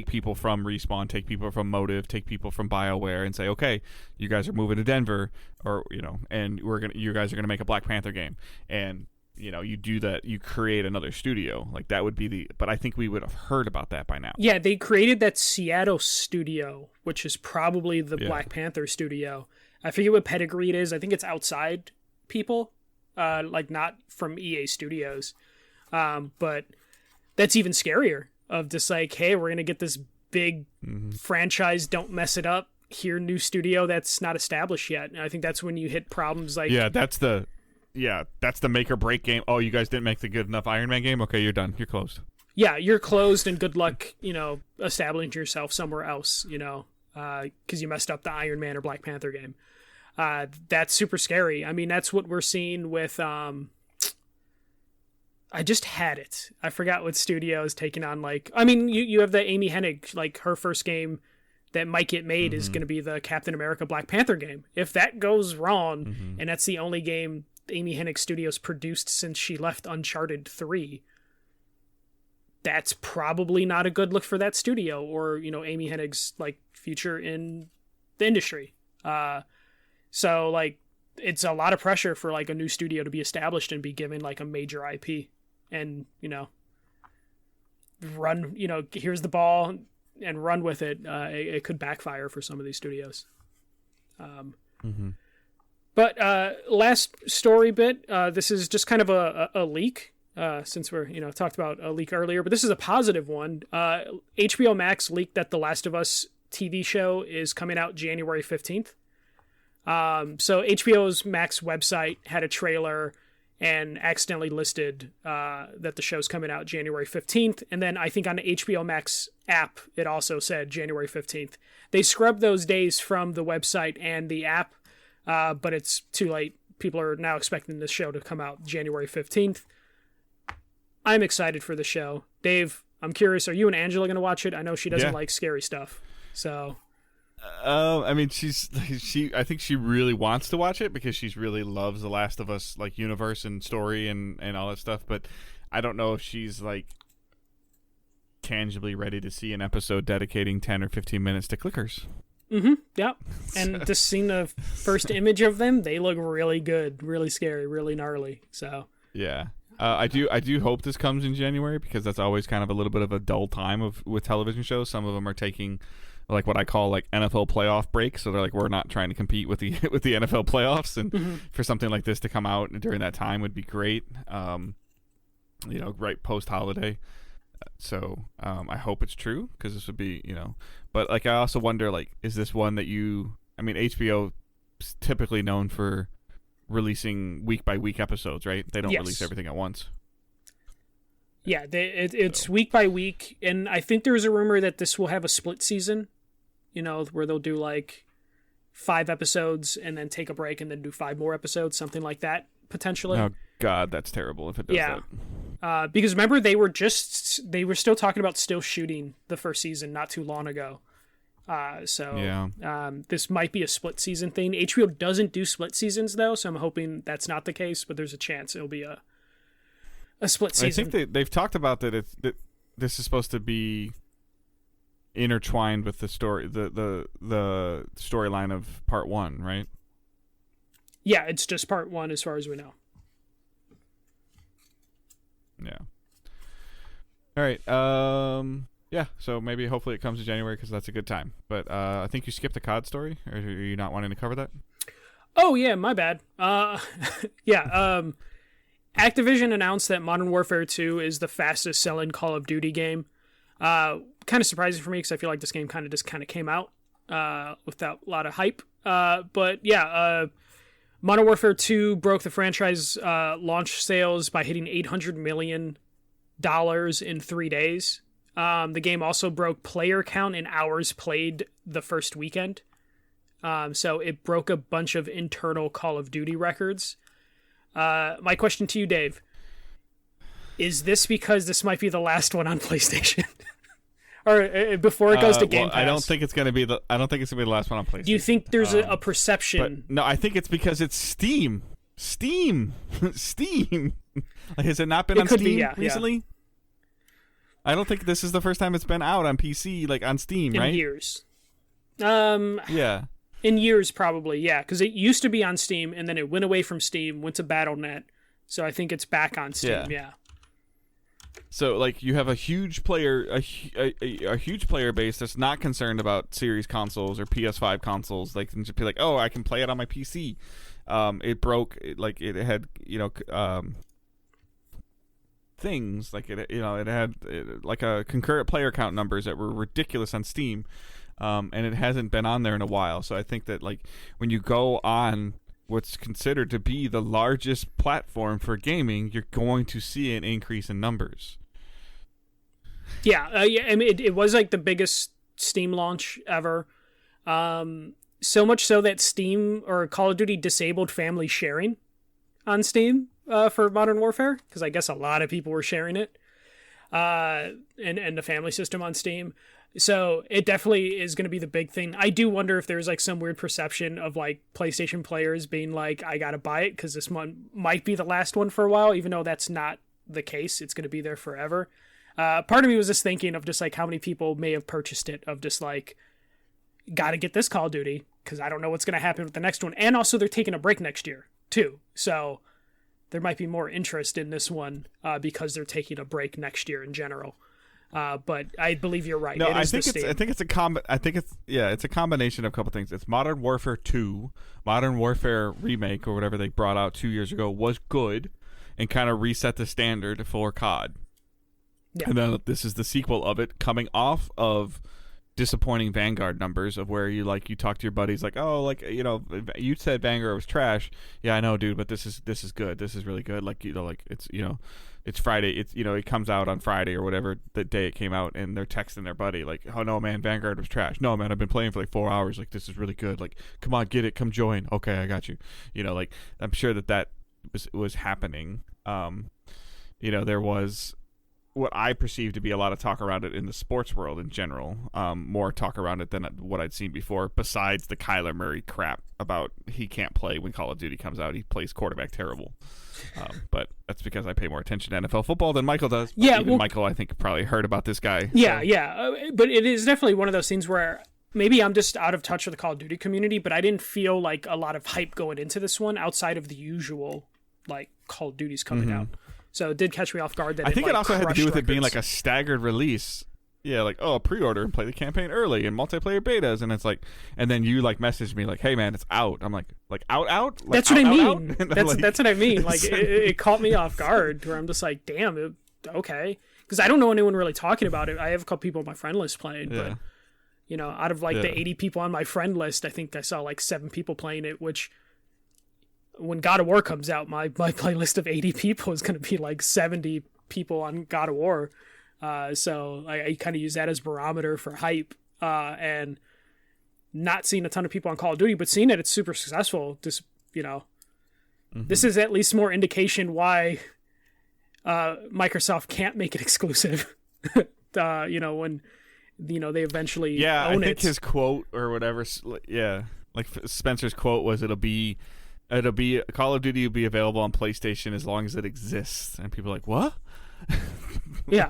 people from Respawn, take people from Motive, take people from BioWare, and say, okay, you guys are moving to Denver, or and you guys are gonna make a Black Panther game, and you do that, you create another studio. Like that would be but I think we would have heard about that by now. Yeah, they created that Seattle studio, which is probably the Black Panther studio. I forget what pedigree it is. I think it's outside people, like not from EA Studios. But that's even scarier of just like, hey, we're going to get this big franchise, don't mess it up. Here, new studio that's not established yet. And I think that's when you hit problems like... that's the make or break game. Oh, you guys didn't make the good enough Iron Man game? Okay, you're done. You're closed. Yeah, you're closed, and good luck, establishing yourself somewhere else, because you messed up the Iron Man or Black Panther game. That's super scary. I mean, that's what we're seeing with... I just had it. I forgot what studio is taking on, like... I mean, you have the Amy Hennig, like, her first game that might get made is going to be the Captain America Black Panther game. If that goes wrong, and that's the only game Amy Hennig Studios produced since she left Uncharted 3, that's probably not a good look for that studio or, Amy Hennig's, like, future in the industry. So, like, it's a lot of pressure for, like, a new studio to be established and be given, like, a major IP. And, run, here's the ball and run with it. It could backfire for some of these studios. But last story bit, this is just kind of a leak, since we're, talked about a leak earlier, but this is a positive one. HBO Max leaked that The Last of Us TV show is coming out January 15th. So HBO's Max website had a trailer and accidentally listed that the show's coming out January 15th. And then I think on the HBO Max app, it also said January 15th. They scrubbed those days from the website and the app, but it's too late. People are now expecting this show to come out January 15th. I'm excited for the show. Dave, I'm curious, are you and Angela going to watch it? I know she doesn't like scary stuff. So... I mean, I think she really wants to watch it because she really loves The Last of Us, like, universe and story and all that stuff. But I don't know if she's, like, tangibly ready to see an episode dedicating 10 or 15 minutes to clickers. Yeah. And just seeing the first image of them, they look really good, really scary, really gnarly. So yeah. I do hope this comes in January because that's always kind of a little bit of a dull time with television shows. Some of them are taking, like, what I call, like, NFL playoff break. So they're like, we're not trying to compete with the NFL playoffs, and for something like this to come out during that time would be great. Right post holiday. So I hope it's true because this would be, but, like, I also wonder, like, is this one that HBO is typically known for releasing week by week episodes, right? They don't release everything at once. Yeah, it's week by week, and I think there's a rumor that this will have a split season, where they'll do like 5 episodes and then take a break and then do 5 more episodes, something like that, potentially. Oh God, that's terrible if it does that. Because remember, they were still talking about still shooting the first season not too long ago. This might be a split season thing. HBO doesn't do split seasons though, so I'm hoping that's not the case, but there's a chance it'll be a split season. I think they've talked about that this is supposed to be intertwined with the story, the storyline of part 1, right? Yeah, it's just part 1 as far as we know. Yeah. All right. Yeah, so maybe hopefully it comes in January because that's a good time. But I think you skipped the COD story, or are you not wanting to cover that? Oh, yeah, my bad. Activision announced that Modern Warfare 2 is the fastest selling Call of Duty game. Kind of surprising for me because I feel like this game kind of came out without a lot of hype. But yeah, Modern Warfare 2 broke the franchise launch sales by hitting $800 million in 3 days. The game also broke player count in hours played the first weekend. So it broke a bunch of internal Call of Duty records. My question to you, Dave, is this because this might be the last one on PlayStation? or before it goes to Game well, Pass? I don't think it's gonna be the last one on PlayStation. Do you think there's a perception? But no, I think it's because it's Steam. Steam. Like, has it not been on Steam recently? Yeah. I don't think this is the first time it's been out on PC, like on Steam, right? In years. Yeah. In years, probably, yeah, because it used to be on Steam, and then it went away from Steam, went to Battle.net, so I think it's back on Steam, yeah. So, like, you have a huge player, a huge player base that's not concerned about Series consoles or PS5 consoles. Like, can just be like, oh, I can play it on my PC. It broke, it had, things like it had like a concurrent player count numbers that were ridiculous on Steam. And it hasn't been on there in a while. So I think that, like, when you go on what's considered to be the largest platform for gaming, you're going to see an increase in numbers. Yeah, I mean, it was like the biggest Steam launch ever. So much so that Steam or Call of Duty disabled family sharing on Steam for Modern Warfare, because I guess a lot of people were sharing it, and the family system on Steam. So it definitely is going to be the big thing. I do wonder if there's like some weird perception of like PlayStation players being like, I got to buy it because this one might be the last one for a while, even though that's not the case. It's going to be there forever. Part of me was just thinking of just like how many people may have purchased it, of just like, got to get this Call of Duty because I don't know what's going to happen with the next one. And also they're taking a break next year too. So there might be more interest in this one because they're taking a break next year in general. But I believe you're right. No, I think it's a combination of a couple things. It's Modern Warfare 2, Modern Warfare Remake, or whatever they brought out 2 years ago, was good and kind of reset the standard for COD. Yeah. And then this is the sequel of it, coming off of disappointing Vanguard numbers, of where you talk to your buddies like, oh, like, you said Vanguard was trash. Yeah, I know, dude, but this is good. This is really good. Like, like it's Friday. It's, it comes out on Friday or whatever the day it came out, and they're texting their buddy like, oh no, man, Vanguard was trash. No, man, I've been playing for like 4 hours. Like, this is really good. Like, come on, get it, come join. Okay, I got you. Like, I'm sure that was happening. There was what I perceive to be a lot of talk around it in the sports world in general. More talk around it than what I'd seen before, besides the Kyler Murray crap about he can't play when Call of Duty comes out. He plays quarterback terrible. But that's because I pay more attention to NFL football than Michael does. Yeah, Michael, I think, probably heard about this guy. Yeah, so. Yeah. But it is definitely one of those things where maybe I'm just out of touch with the Call of Duty community, but I didn't feel like a lot of hype going into this one outside of the usual, like, Call of Duty's coming out. So it did catch me off guard. That I think it also had to do with it being like a staggered release. Yeah, like, oh, pre-order and play the campaign early and multiplayer betas, and it's like, and then you like messaged me like, hey man, it's out. I'm like out. Like, that's what I mean. That's what I mean. Like it caught me off guard, where I'm just like, damn, okay, because I don't know anyone really talking about it. I have a couple people on my friend list playing, but out of like the 80 people on my friend list, I think I saw like 7 people playing it, which. When God of War comes out, my playlist of 80 people is going to be like 70 people on God of War. So I kind of use that as barometer for hype, and not seeing a ton of people on Call of Duty, but seeing it's super successful. Just, this is at least more indication why Microsoft can't make it exclusive. When they eventually own I think it. His quote or whatever, like Spencer's quote was, it'll be Call of Duty will be available on PlayStation as long as it exists. And people are like, what? Yeah,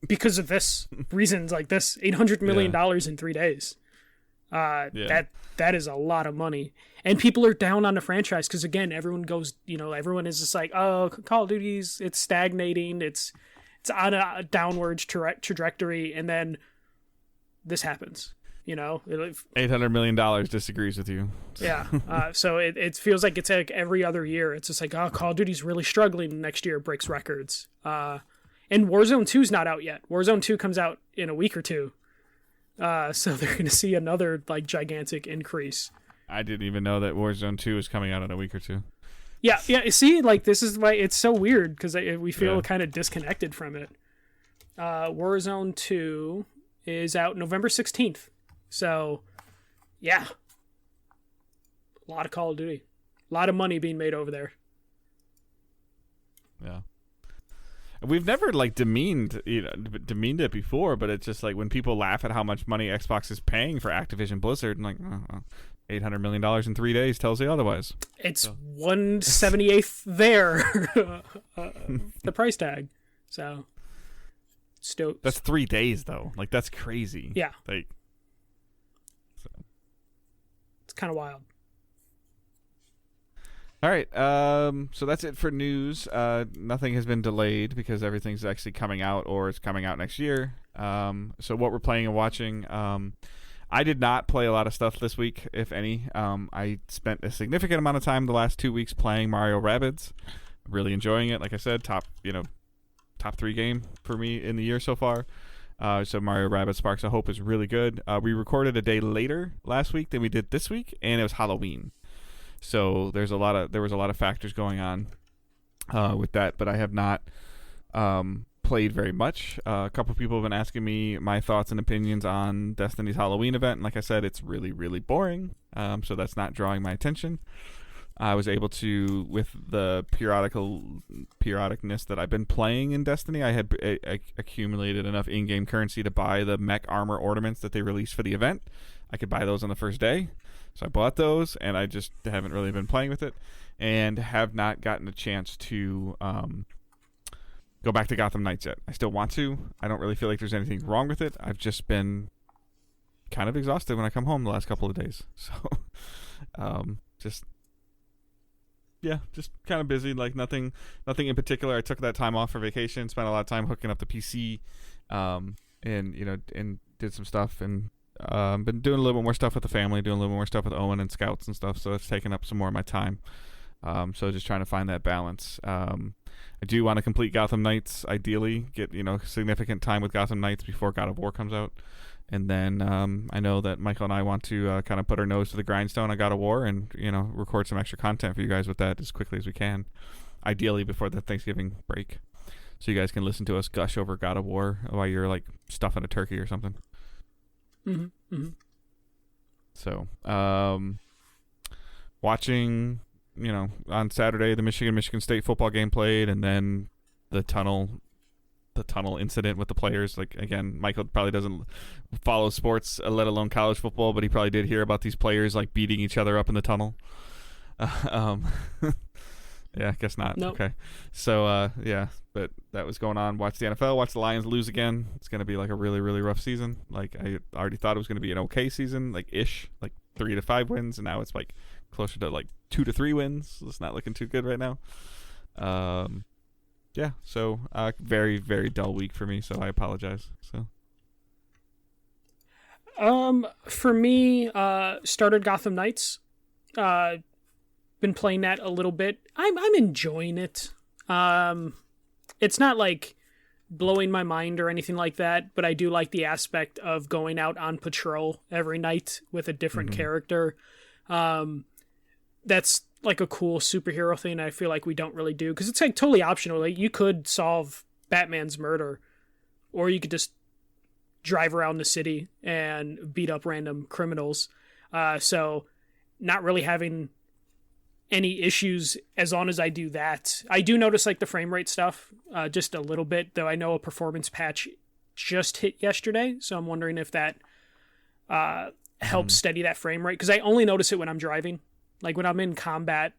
because of this reasons like this, $800 million in 3 days. That is a lot of money, and people are down on the franchise because again, everyone is just like, oh, Call of Duty's it's stagnating, it's on a downward trajectory, and then this happens. $800 million disagrees with you. Yeah. So it feels like it's like every other year. It's just like, oh, Call of Duty's really struggling. Next year it breaks records. And Warzone 2's not out yet. Warzone 2 comes out in a week or two. So they're going to see another like gigantic increase. I didn't even know that Warzone 2 is coming out in a week or two. Yeah. See, like this is why it's so weird because we feel kind of disconnected from it. Warzone 2 is out November 16th. So, yeah, a lot of Call of Duty, a lot of money being made over there. Yeah. We've never like demeaned it before, but it's just like when people laugh at how much money Xbox is paying for Activision Blizzard, and like $800 million in 3 days tells you otherwise. It's 1/78th there, the price tag. So still, that's 3 days though. Like that's crazy. Yeah, like so. It's kind of wild. All right, so that's it for news. Nothing has been delayed because everything's actually coming out or it's coming out next year. So what we're playing and watching, I did not play a lot of stuff this week, if any. I spent a significant amount of time the last 2 weeks playing Mario Rabbids. Really enjoying it. Like I said, top 3 game for me in the year so far. So Mario Rabbids Sparks of Hope is really good. We recorded a day later last week than we did this week, and it was Halloween. So there was a lot of factors going on with that, but I have not played very much. A couple of people have been asking me my thoughts and opinions on Destiny's Halloween event, and like I said, it's really, really boring. So that's not drawing my attention. I was able to, with the periodicness that I've been playing in Destiny, I had accumulated enough in-game currency to buy the mech armor ornaments that they released for the event. I could buy those on the first day. So I bought those, and I just haven't really been playing with it, and have not gotten a chance to go back to Gotham Knights yet. I still want to. I don't really feel like there's anything wrong with it. I've just been kind of exhausted when I come home the last couple of days. So, just kind of busy. Like nothing in particular. I took that time off for vacation, spent a lot of time hooking up the PC, and did some stuff and. Been doing a little bit more stuff with the family, doing a little more stuff with Owen and Scouts and stuff, so that's taken up some more of my time. So just trying to find that balance. I do want to complete Gotham Knights, ideally, get significant time with Gotham Knights before God of War comes out. And then I know that Michael and I want to kind of put our nose to the grindstone on God of War and record some extra content for you guys with that as quickly as we can, ideally before the Thanksgiving break, so you guys can listen to us gush over God of War while you're like stuffing a turkey or something. Mm-hmm. Mm-hmm. So, watching, on Saturday the Michigan State football game played, and then the tunnel incident with the players. Like again, Michael probably doesn't follow sports, let alone college football, but he probably did hear about these players like beating each other up in the tunnel. Yeah, I guess not. Nope. Okay. So, but that was going on. Watch the NFL, watch the Lions lose again. It's going to be like a really, really rough season. Like I already thought it was going to be an okay season, like 3 to 5 wins, and now it's like closer to like 2 to 3 wins. It's not looking too good right now. So very, very dull week for me, so I apologize. So for me, started Gotham Knights. Been playing that a little bit. I'm enjoying it. It's not like blowing my mind or anything like that, but I do like the aspect of going out on patrol every night with a different character. That's like a cool superhero thing I feel like we don't really do, because it's like totally optional. Like you could solve Batman's murder, or you could just drive around the city and beat up random criminals. So not really having any issues as long as I do that. I do notice like the frame rate stuff just a little bit, though I know a performance patch just hit yesterday, so I'm wondering if that helps steady that frame rate, because I only notice it when I'm driving. Like when I'm in combat,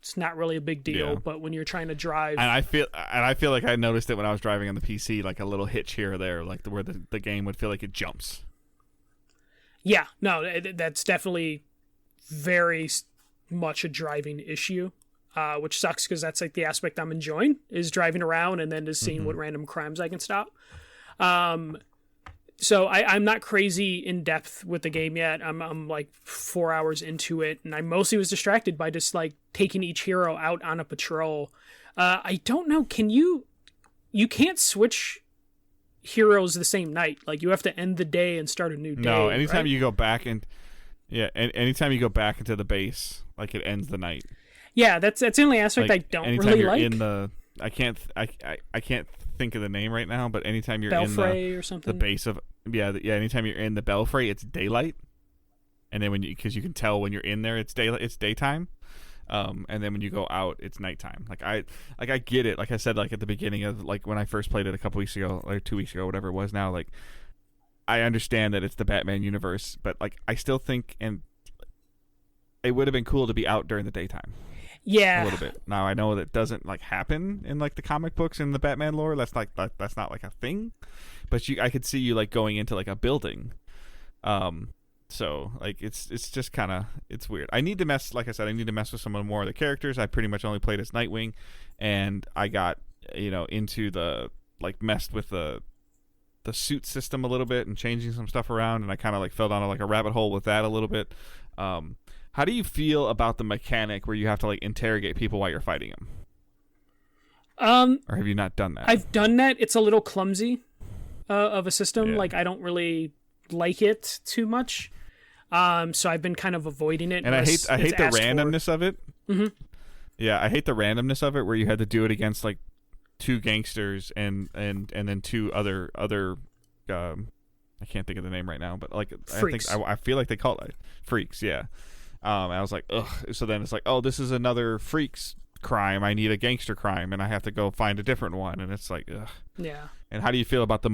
it's not really a big deal, but when you're trying to drive, and I feel like I noticed it when I was driving on the PC, like a little hitch here or there, like where the game would feel like it jumps. Yeah, no, that's definitely very much a driving issue, which sucks, because that's like the aspect I'm enjoying, is driving around and then just seeing what random crimes I can stop. So I'm not crazy in depth with the game yet. I'm like 4 hours into it, and I mostly was distracted by just like taking each hero out on a patrol. I don't know, you can't switch heroes the same night. Like you have to end the day and start a new day. No, anytime right? you go back and anytime you go back into the base, like it ends the night. Yeah, that's the only aspect I don't really you're like. In the, I can't think of the name right now, but anytime you're Belfray in or something. the base of anytime you're in the Belfray, it's daylight, and then because you can tell when you're in there, it's daylight, it's daytime. And then when you go out, it's nighttime. I get it. Like I said, like at the beginning of like when I first played it a couple weeks ago, or 2 weeks ago, whatever it was now, like I understand that it's the Batman universe, but like I still think and it would have been cool to be out during the daytime. Yeah, a little bit. Now I know that doesn't like happen in like the comic books and the Batman lore. That's like that's not like a thing. But I could see you like going into like a building. So like it's just kind of it's weird. I need to mess like I said. I need to mess with some more of the characters. I pretty much only played as Nightwing, and I got into the like messed with the suit system a little bit and changing some stuff around, and I kind of like fell down like a rabbit hole with that a little bit. How do you feel about the mechanic where you have to like interrogate people while you're fighting them? Or have you not done that? I've done that. It's a little clumsy of a system. Yeah. Like I don't really like it too much. So I've been kind of avoiding it. And I hate the randomness of it. Mm-hmm. Yeah, I hate the randomness of it where you had to do it against like 2 gangsters and then 2 other I can't think of the name right now, but like freaks. I feel like they call it freaks. Yeah. And I was like, ugh. So then it's like, oh, this is another freaks crime. I need a gangster crime, and I have to go find a different one. And it's like, ugh. Yeah. And how do you feel about the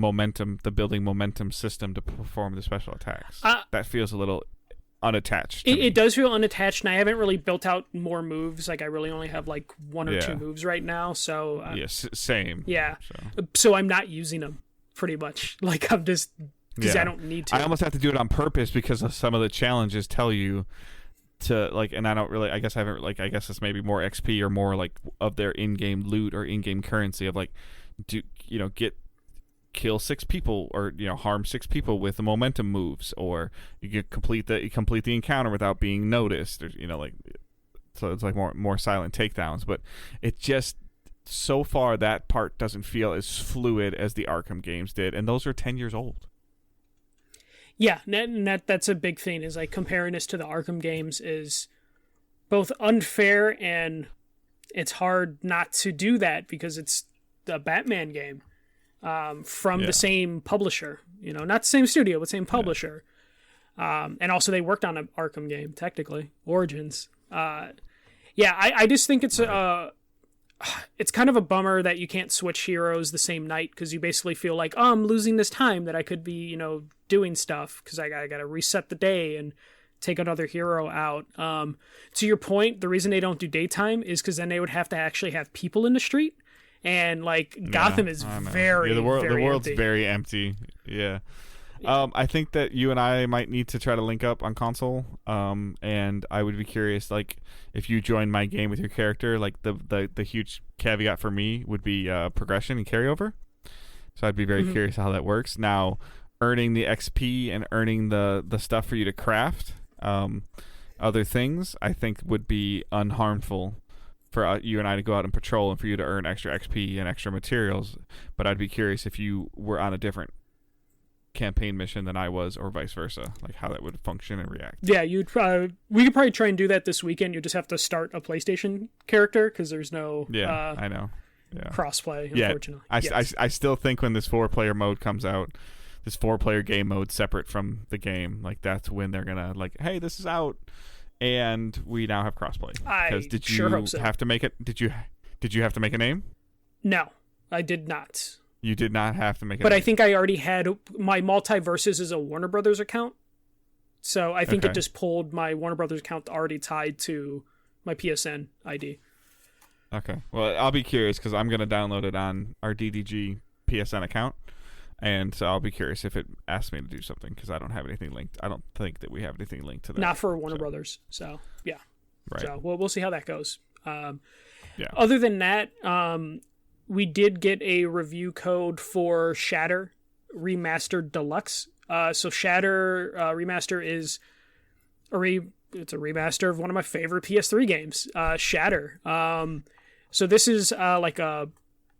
building momentum system to perform the special attacks? That feels a little unattached. It does feel unattached, and I haven't really built out more moves. Like I really only have like 1 or 2 moves right now. So same. Yeah. So I'm not using them pretty much. Like I'm just because I don't need to. I almost have to do it on purpose because of some of the challenges tell you to like, and I don't really. I guess I haven't like. I guess it's maybe more XP or more like of their in-game loot or in-game currency of like, kill 6 people or harm 6 people with the momentum moves, or you get complete the encounter without being noticed, or like, so it's like more silent takedowns. But it just so far that part doesn't feel as fluid as the Arkham games did, and those are 10 years old. Yeah, that's a big thing, is like comparing this to the Arkham games is both unfair, and it's hard not to do that because it's the Batman game from the same publisher, not the same studio, but same publisher. And also they worked on an Arkham game, technically, Origins. I just think it's kind of a bummer that you can't switch heroes the same night, because you basically feel like, oh, I'm losing this time that I could be, doing stuff, because I got to reset the day and take another hero out. To your point, the reason they don't do daytime is because then they would have to actually have people in the street, and like Gotham is very the world's empty. very empty. Yeah. I think that you and I might need to try to link up on console. And I would be curious, like, if you join my game with your character, like the huge caveat for me would be progression and carryover. So I'd be very curious how that works. Now, earning the XP and earning the stuff for you to craft other things, I think would be unharmful for you and I to go out and patrol and for you to earn extra XP and extra materials. But I'd be curious if you were on a different campaign mission than I was, or vice versa, like how that would function and react. Yeah, we could probably try and do that this weekend. You just have to start a PlayStation character because there's no I know crossplay, unfortunately. I still think when this 4-player mode comes out, this 4-player game mode separate from the game, like that's when they're gonna like, hey, this is out and we now have crossplay. Did you hope so. Have to make it? Did you have to make a name? No, I did not. You did not have to make it. But I think I already had my Multiverses is a Warner Brothers account. So I think it just pulled my Warner Brothers account already tied to my PSN ID. Okay. Well, I'll be curious because I'm going to download it on our DDG PSN account. And so I'll be curious if it asks me to do something because I don't have anything linked. I don't think that we have anything linked to that. Not for Warner Brothers. So, yeah. Right. So we'll see how that goes. Yeah. Other than that, we did get a review code for Shatter Remaster Deluxe. So Shatter Remaster is it's a remaster of one of my favorite PS3 games, Shatter. So this is like a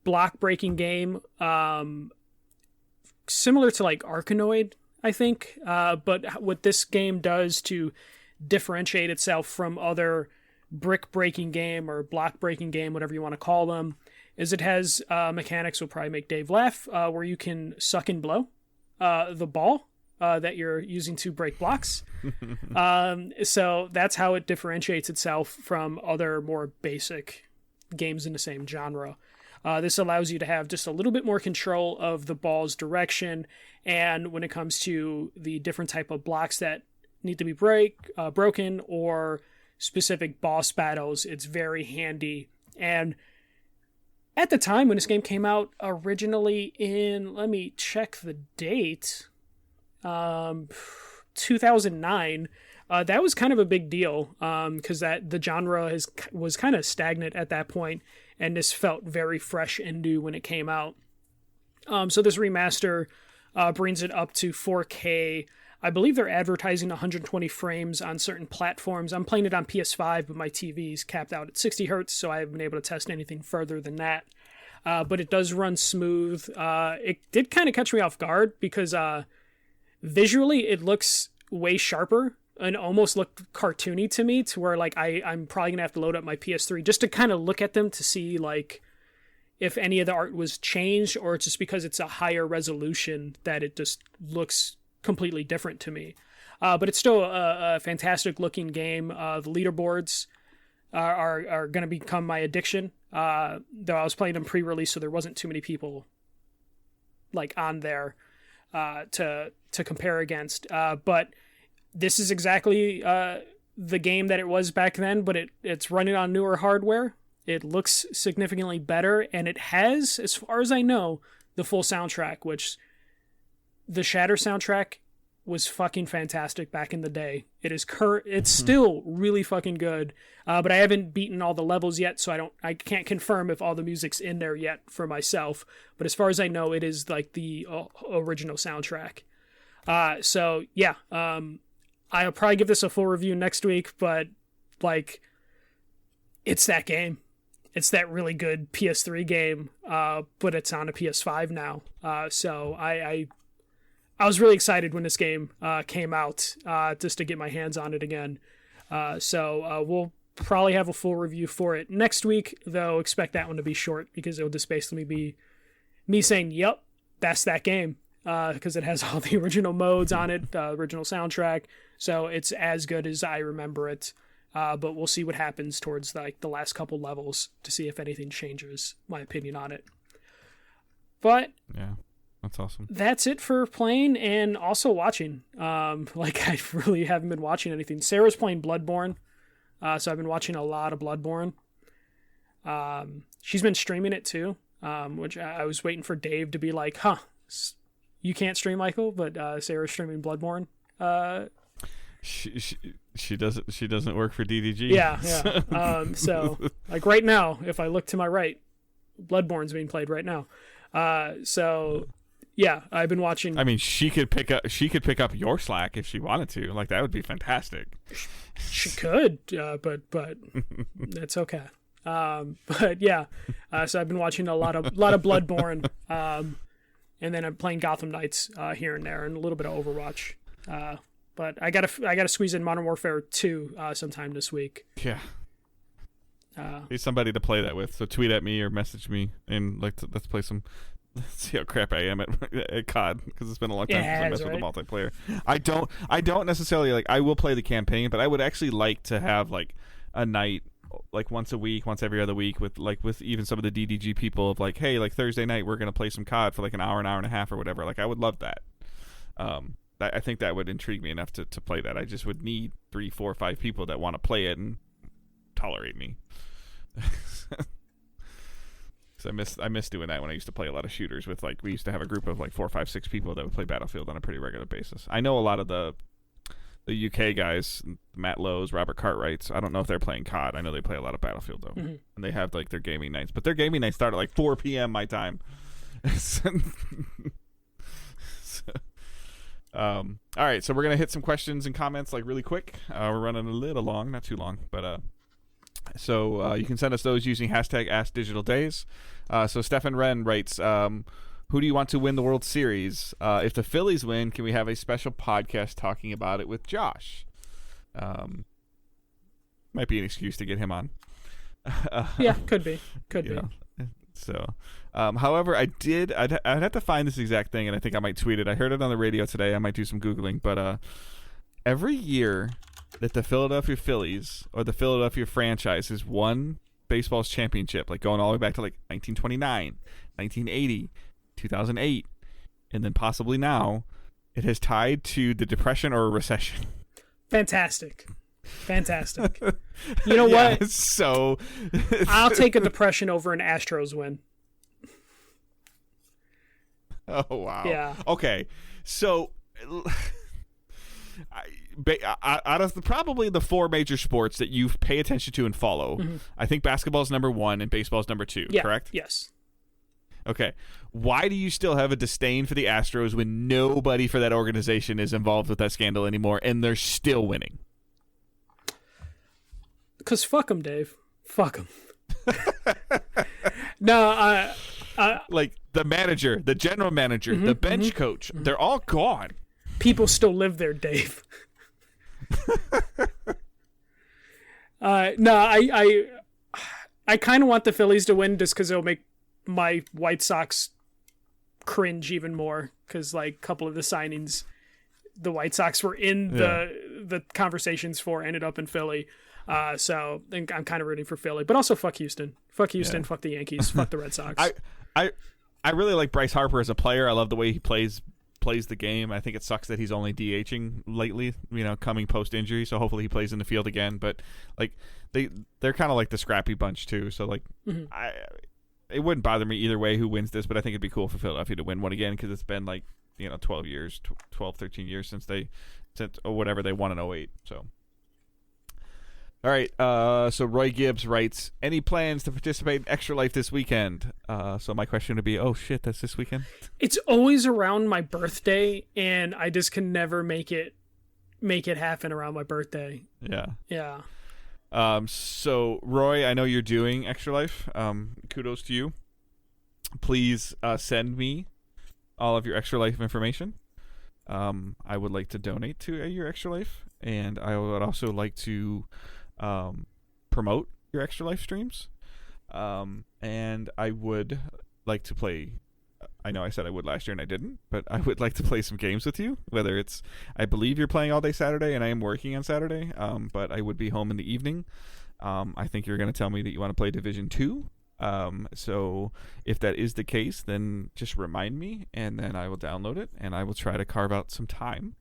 block-breaking game, similar to like Arkanoid, I think. But what this game does to differentiate itself from other brick-breaking game or block-breaking game, whatever you want to call them, is it has mechanics will probably make Dave laugh, where you can suck and blow the ball that you're using to break blocks. So that's how it differentiates itself from other more basic games in the same genre. This allows you to have just a little bit more control of the ball's direction, and when it comes to the different type of blocks that need to be broken or specific boss battles, it's very handy. And at the time when this game came out, originally in, let me check the date, 2009, that was kind of a big deal, because the genre was kind of stagnant at that point, and this felt very fresh and new when it came out. So this remaster brings it up to 4K. I believe they're advertising 120 frames on certain platforms. I'm playing it on PS5, but my TV's capped out at 60 hertz, so I haven't been able to test anything further than that. But it does run smooth. It did kind of catch me off guard because visually it looks way sharper and almost looked cartoony to me, to where like I'm probably gonna have to load up my PS3 just to kind of look at them to see like if any of the art was changed, or it's just because it's a higher resolution that it just looks completely different to me. But it's still a fantastic looking game. The leaderboards are going to become my addiction. Though I was playing them pre-release, so there wasn't too many people like on there to compare against. But this is exactly the game that it was back then, but it's running on newer hardware. It looks significantly better, and it has, as far as I know, the full soundtrack, which the Shatter soundtrack was fucking fantastic back in the day. It's still really fucking good, but I haven't beaten all the levels yet, so I can't confirm if all the music's in there yet for myself. But as far as I know, it is like the original soundtrack. So yeah, I'll probably give this a full review next week, but like, it's that game. It's that really good PS3 game, but it's on a PS5 now. So I was really excited when this game came out, just to get my hands on it again. So we'll probably have a full review for it next week, though expect that one to be short because it'll just basically be me saying, yep, that's that game, because it has all the original modes on it, original soundtrack. So it's as good as I remember it. But we'll see what happens towards like the last couple levels to see if anything changes my opinion on it. But yeah, that's awesome. That's it for playing and also watching. Like I really haven't been watching anything. Sarah's playing Bloodborne, so I've been watching a lot of Bloodborne. She's been streaming it too, which I was waiting for Dave to be like, "Huh, you can't stream, Michael," but Sarah's streaming Bloodborne. She doesn't work for DDG. Yeah. So like right now, if I look to my right, Bloodborne's being played right now. So yeah, I've been watching. I mean, she could pick up your slack if she wanted to. Like that would be fantastic. She could, but that's okay. But yeah, so I've been watching a lot of Bloodborne, and then I'm playing Gotham Knights here and there, and a little bit of Overwatch. But I gotta squeeze in Modern Warfare 2 sometime this week. Yeah. Need somebody to play that with. So tweet at me or message me and let's play some. Let's see how crap I am at COD, because it's been a long time since I messed with the multiplayer. I don't necessarily like. I will play the campaign, but I would actually like to have like a night, like once a week, once every other week, with even some of the DDG people of like, hey, like Thursday night we're gonna play some COD for like an hour and a half or whatever. Like I would love that. I think that would intrigue me enough to play that. I just would need 3, 4, 5 people that want to play it and tolerate me. So I miss doing that when I used to play a lot of shooters with like, we used to have a group of like 4, 5, 6 people that would play Battlefield on a pretty regular basis. I know a lot of the UK guys, Matt Lowe's, Robert Cartwright's. I don't know if they're playing COD. I know they play a lot of Battlefield though, and they have like their gaming nights. But their gaming nights start at like 4 p.m. my time. All right, so we're gonna hit some questions and comments like really quick. We're running a little long, not too long, but so you can send us those using hashtag AskDigitalDays. So Stefan Wren writes, who do you want to win the World Series? If the Phillies win, can we have a special podcast talking about it with Josh? Might be an excuse to get him on. Yeah, could be. So, however, I'd have to find this exact thing, and I think I might tweet it. I heard it on the radio today. I might do some Googling. But every year that the Philadelphia Phillies or the Philadelphia franchise has won baseball's championship, like going all the way back to like 1929, 1980, 2008, and then possibly now, it has tied to the Depression or a recession. Fantastic. You know what? So I'll take a Depression over an Astros win. Oh, wow. Yeah. Okay. So out of probably the four major sports that you pay attention to and follow, I think basketball is number one and baseball is number two, correct? Yes. Okay. Why do you still have a disdain for the Astros when nobody for that organization is involved with that scandal anymore and they're still winning? Because fuck them, Dave. Fuck them. No, like the manager, the general manager, the bench coach, they're all gone. People still live there, Dave. No, I kind of want the Phillies to win just because it'll make my White Sox cringe even more. Because like a couple of the signings the White Sox were in the conversations for ended up in Philly. So I'm kind of rooting for Philly, but also fuck Houston. Fuck Houston. Fuck the Yankees. Fuck the Red Sox. I really like Bryce Harper as a player. I love the way he plays the game. I think it sucks that he's only DHing lately, coming post injury. So hopefully he plays in the field again. But like they're kind of like the scrappy bunch too. So like it wouldn't bother me either way who wins this, but I think it'd be cool for Philadelphia to win one again because it's been like 13 years since whatever they won in '08. So. All right, so Roy Gibbs writes, any plans to participate in Extra Life this weekend? So my question would be, oh shit, that's this weekend? It's always around my birthday, and I just can never make it happen around my birthday. Yeah. So Roy, I know you're doing Extra Life. Kudos to you. Please send me all of your Extra Life information. I would like to donate to your Extra Life, and I would also like to promote your Extra Life streams, and I would like to play. I know I said I would last year and I didn't, but I would like to play some games with you. Whether it's, I believe you're playing all day Saturday, and I am working on Saturday. But I would be home in the evening. I think you're going to tell me that you want to play Division 2. So if that is the case, then just remind me, and then I will download it, and I will try to carve out some time.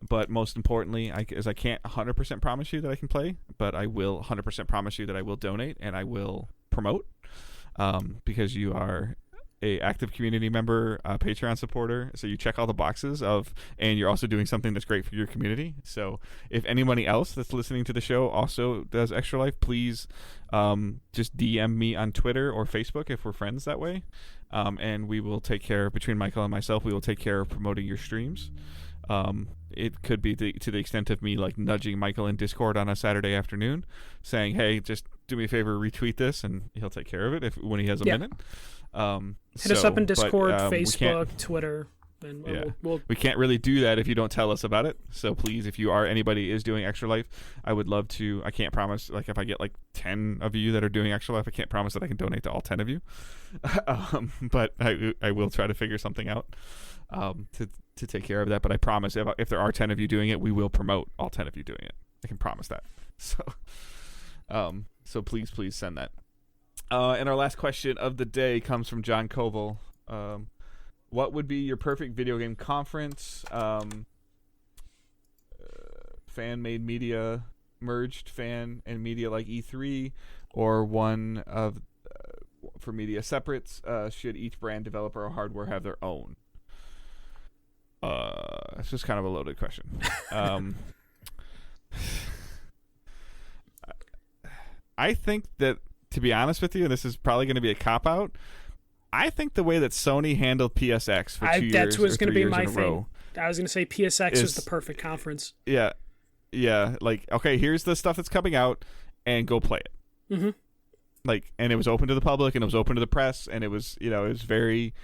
But most importantly, I can't 100% promise you that I can play, but I will 100% promise you that I will donate and I will promote, because you are a active community member, Patreon supporter, so you check all the boxes and you're also doing something that's great for your community. So if anybody else that's listening to the show also does Extra Life, please just DM me on Twitter or Facebook if we're friends that way, and we will take care, between Michael and myself, we will take care of promoting your streams. It could be to the extent of me like nudging Michael in Discord on a Saturday afternoon, saying, "Hey, just do me a favor, retweet this," and he'll take care of it when he has a minute. Hit us up in Discord, Facebook, Twitter. And we can't really do that if you don't tell us about it. So please, if anybody is doing Extra Life, I would love to. I can't promise, like if I get like 10 of you that are doing Extra Life, I can't promise that I can donate to all 10 of you. But I will try to figure something out to take care of that. But I promise, if there are 10 of you doing it, we will promote all 10 of you doing it. I can promise that. So please send that. And our last question of the day comes from John Koval. What would be your perfect video game conference? Fan-made media, merged fan and media like E3, or one of for media separates? Should each brand, developer, or hardware have their own? It's just kind of a loaded question. I think that, to be honest with you, and this is probably going to be a cop-out, I think the way that Sony handled PSX for 2 years, that was going to be my thing. I was going to say PSX was the perfect conference. Yeah. Like, okay, here's the stuff that's coming out, and go play it. Mm-hmm. Like, and it was open to the public, and it was open to the press, and it was, it was very,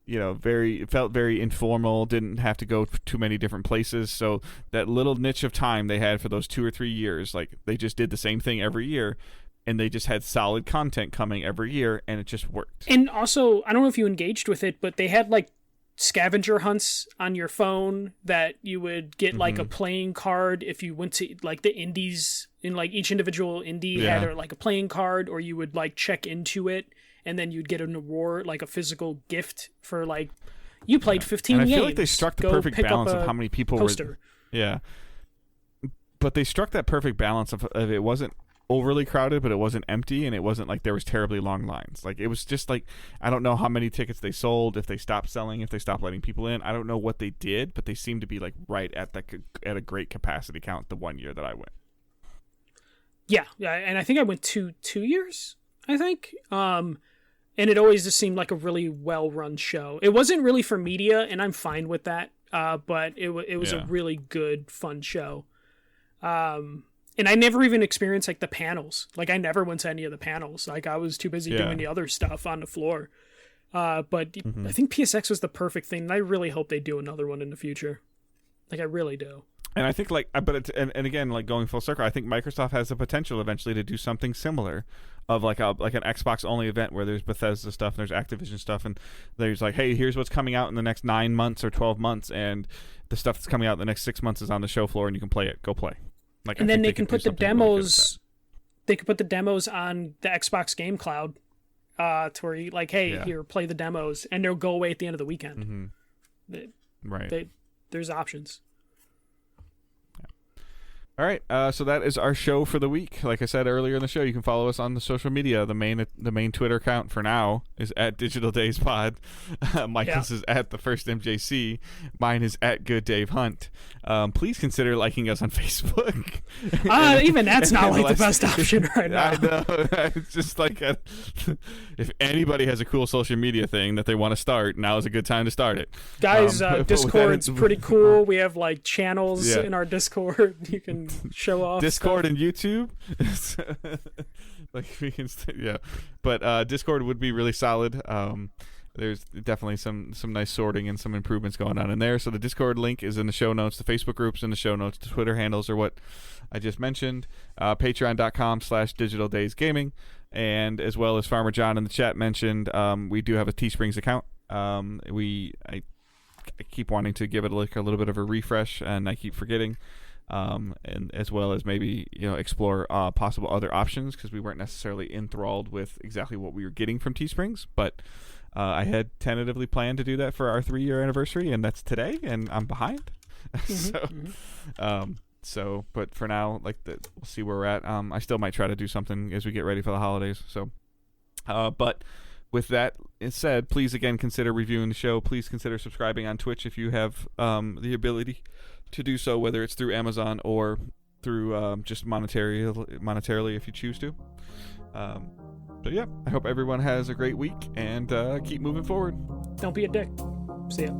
it felt very informal. Didn't have to go too many different places. So that little niche of time they had for those 2 or 3 years, like they just did the same thing every year. and they just had solid content coming every year, and it just worked. And also, I don't know if you engaged with it, but they had like scavenger hunts on your phone that you would get like a playing card if you went to like the indies, in like each individual indie had like a playing card, or you would like check into it and then you'd get an award, like a physical gift for like you played 15 games. And I feel like they struck the perfect balance of how many people poster. But they struck that perfect balance of it wasn't overly crowded, but it wasn't empty, and it wasn't like there was terribly long lines. Like, it was just like, I don't know how many tickets they sold, if they stopped selling, if they stopped letting people in. I don't know what they did, but they seemed to be like right at a great capacity count the one year that I went. Yeah, and I think I went 2 years, I think. And it always just seemed like a really well-run show. It wasn't really for media, and I'm fine with that, but it was a really good, fun show. And I never even experienced like the panels. Like, I never went to any of the panels. Like, I was too busy doing the other stuff on the floor. But I think PSX was the perfect thing, and I really hope they do another one in the future. Like, I really do. And I think and again, like going full circle, I think Microsoft has the potential eventually to do something similar, of like an Xbox only event where there's Bethesda stuff and there's Activision stuff, and there's like, hey, here's what's coming out in the next 9 months or 12 months, and the stuff that's coming out in the next 6 months is on the show floor, and you can play it. Go play. Like, and then they can put the demos. They could put the demos on the Xbox Game Cloud, to where you like, hey, here, play the demos, and they'll go away at the end of the weekend. There's options. All right, so that is our show for the week. Like I said earlier in the show, you can follow us on the social media. The main Twitter account for now is at Digital Days Pod. Michael's is at the First MJC. Mine is at Good Dave Hunt. Please consider liking us on Facebook. Even that's not like the best option right now. I know. It's just like if anybody has a cool social media thing that they want to start, now is a good time to start it. Guys, Discord's pretty cool. We have like channels in our Discord. You can show off Discord stuff. And YouTube. Like, we can but Discord would be really solid. There's definitely some nice sorting and some improvements going on in there. So the Discord link is in the show notes. The Facebook group's in the show notes. The Twitter handles are what I just mentioned. Patreon.com/DigitalDaysGaming. And as well as Farmer John in the chat mentioned, we do have a Teesprings account. I keep wanting to give it a little bit of a refresh, and I keep forgetting. And as well as maybe explore possible other options, because we weren't necessarily enthralled with exactly what we were getting from Teesprings, but I had tentatively planned to do that for our 3-year anniversary, and that's today, and I'm behind. But for now, we'll see where we're at. I still might try to do something as we get ready for the holidays. So, but with that said, please again consider reviewing the show. Please consider subscribing on Twitch if you have the ability to do so, whether it's through Amazon or through just monetarily if you choose to. But yeah, I hope everyone has a great week, and keep moving forward. Don't be a dick. See ya.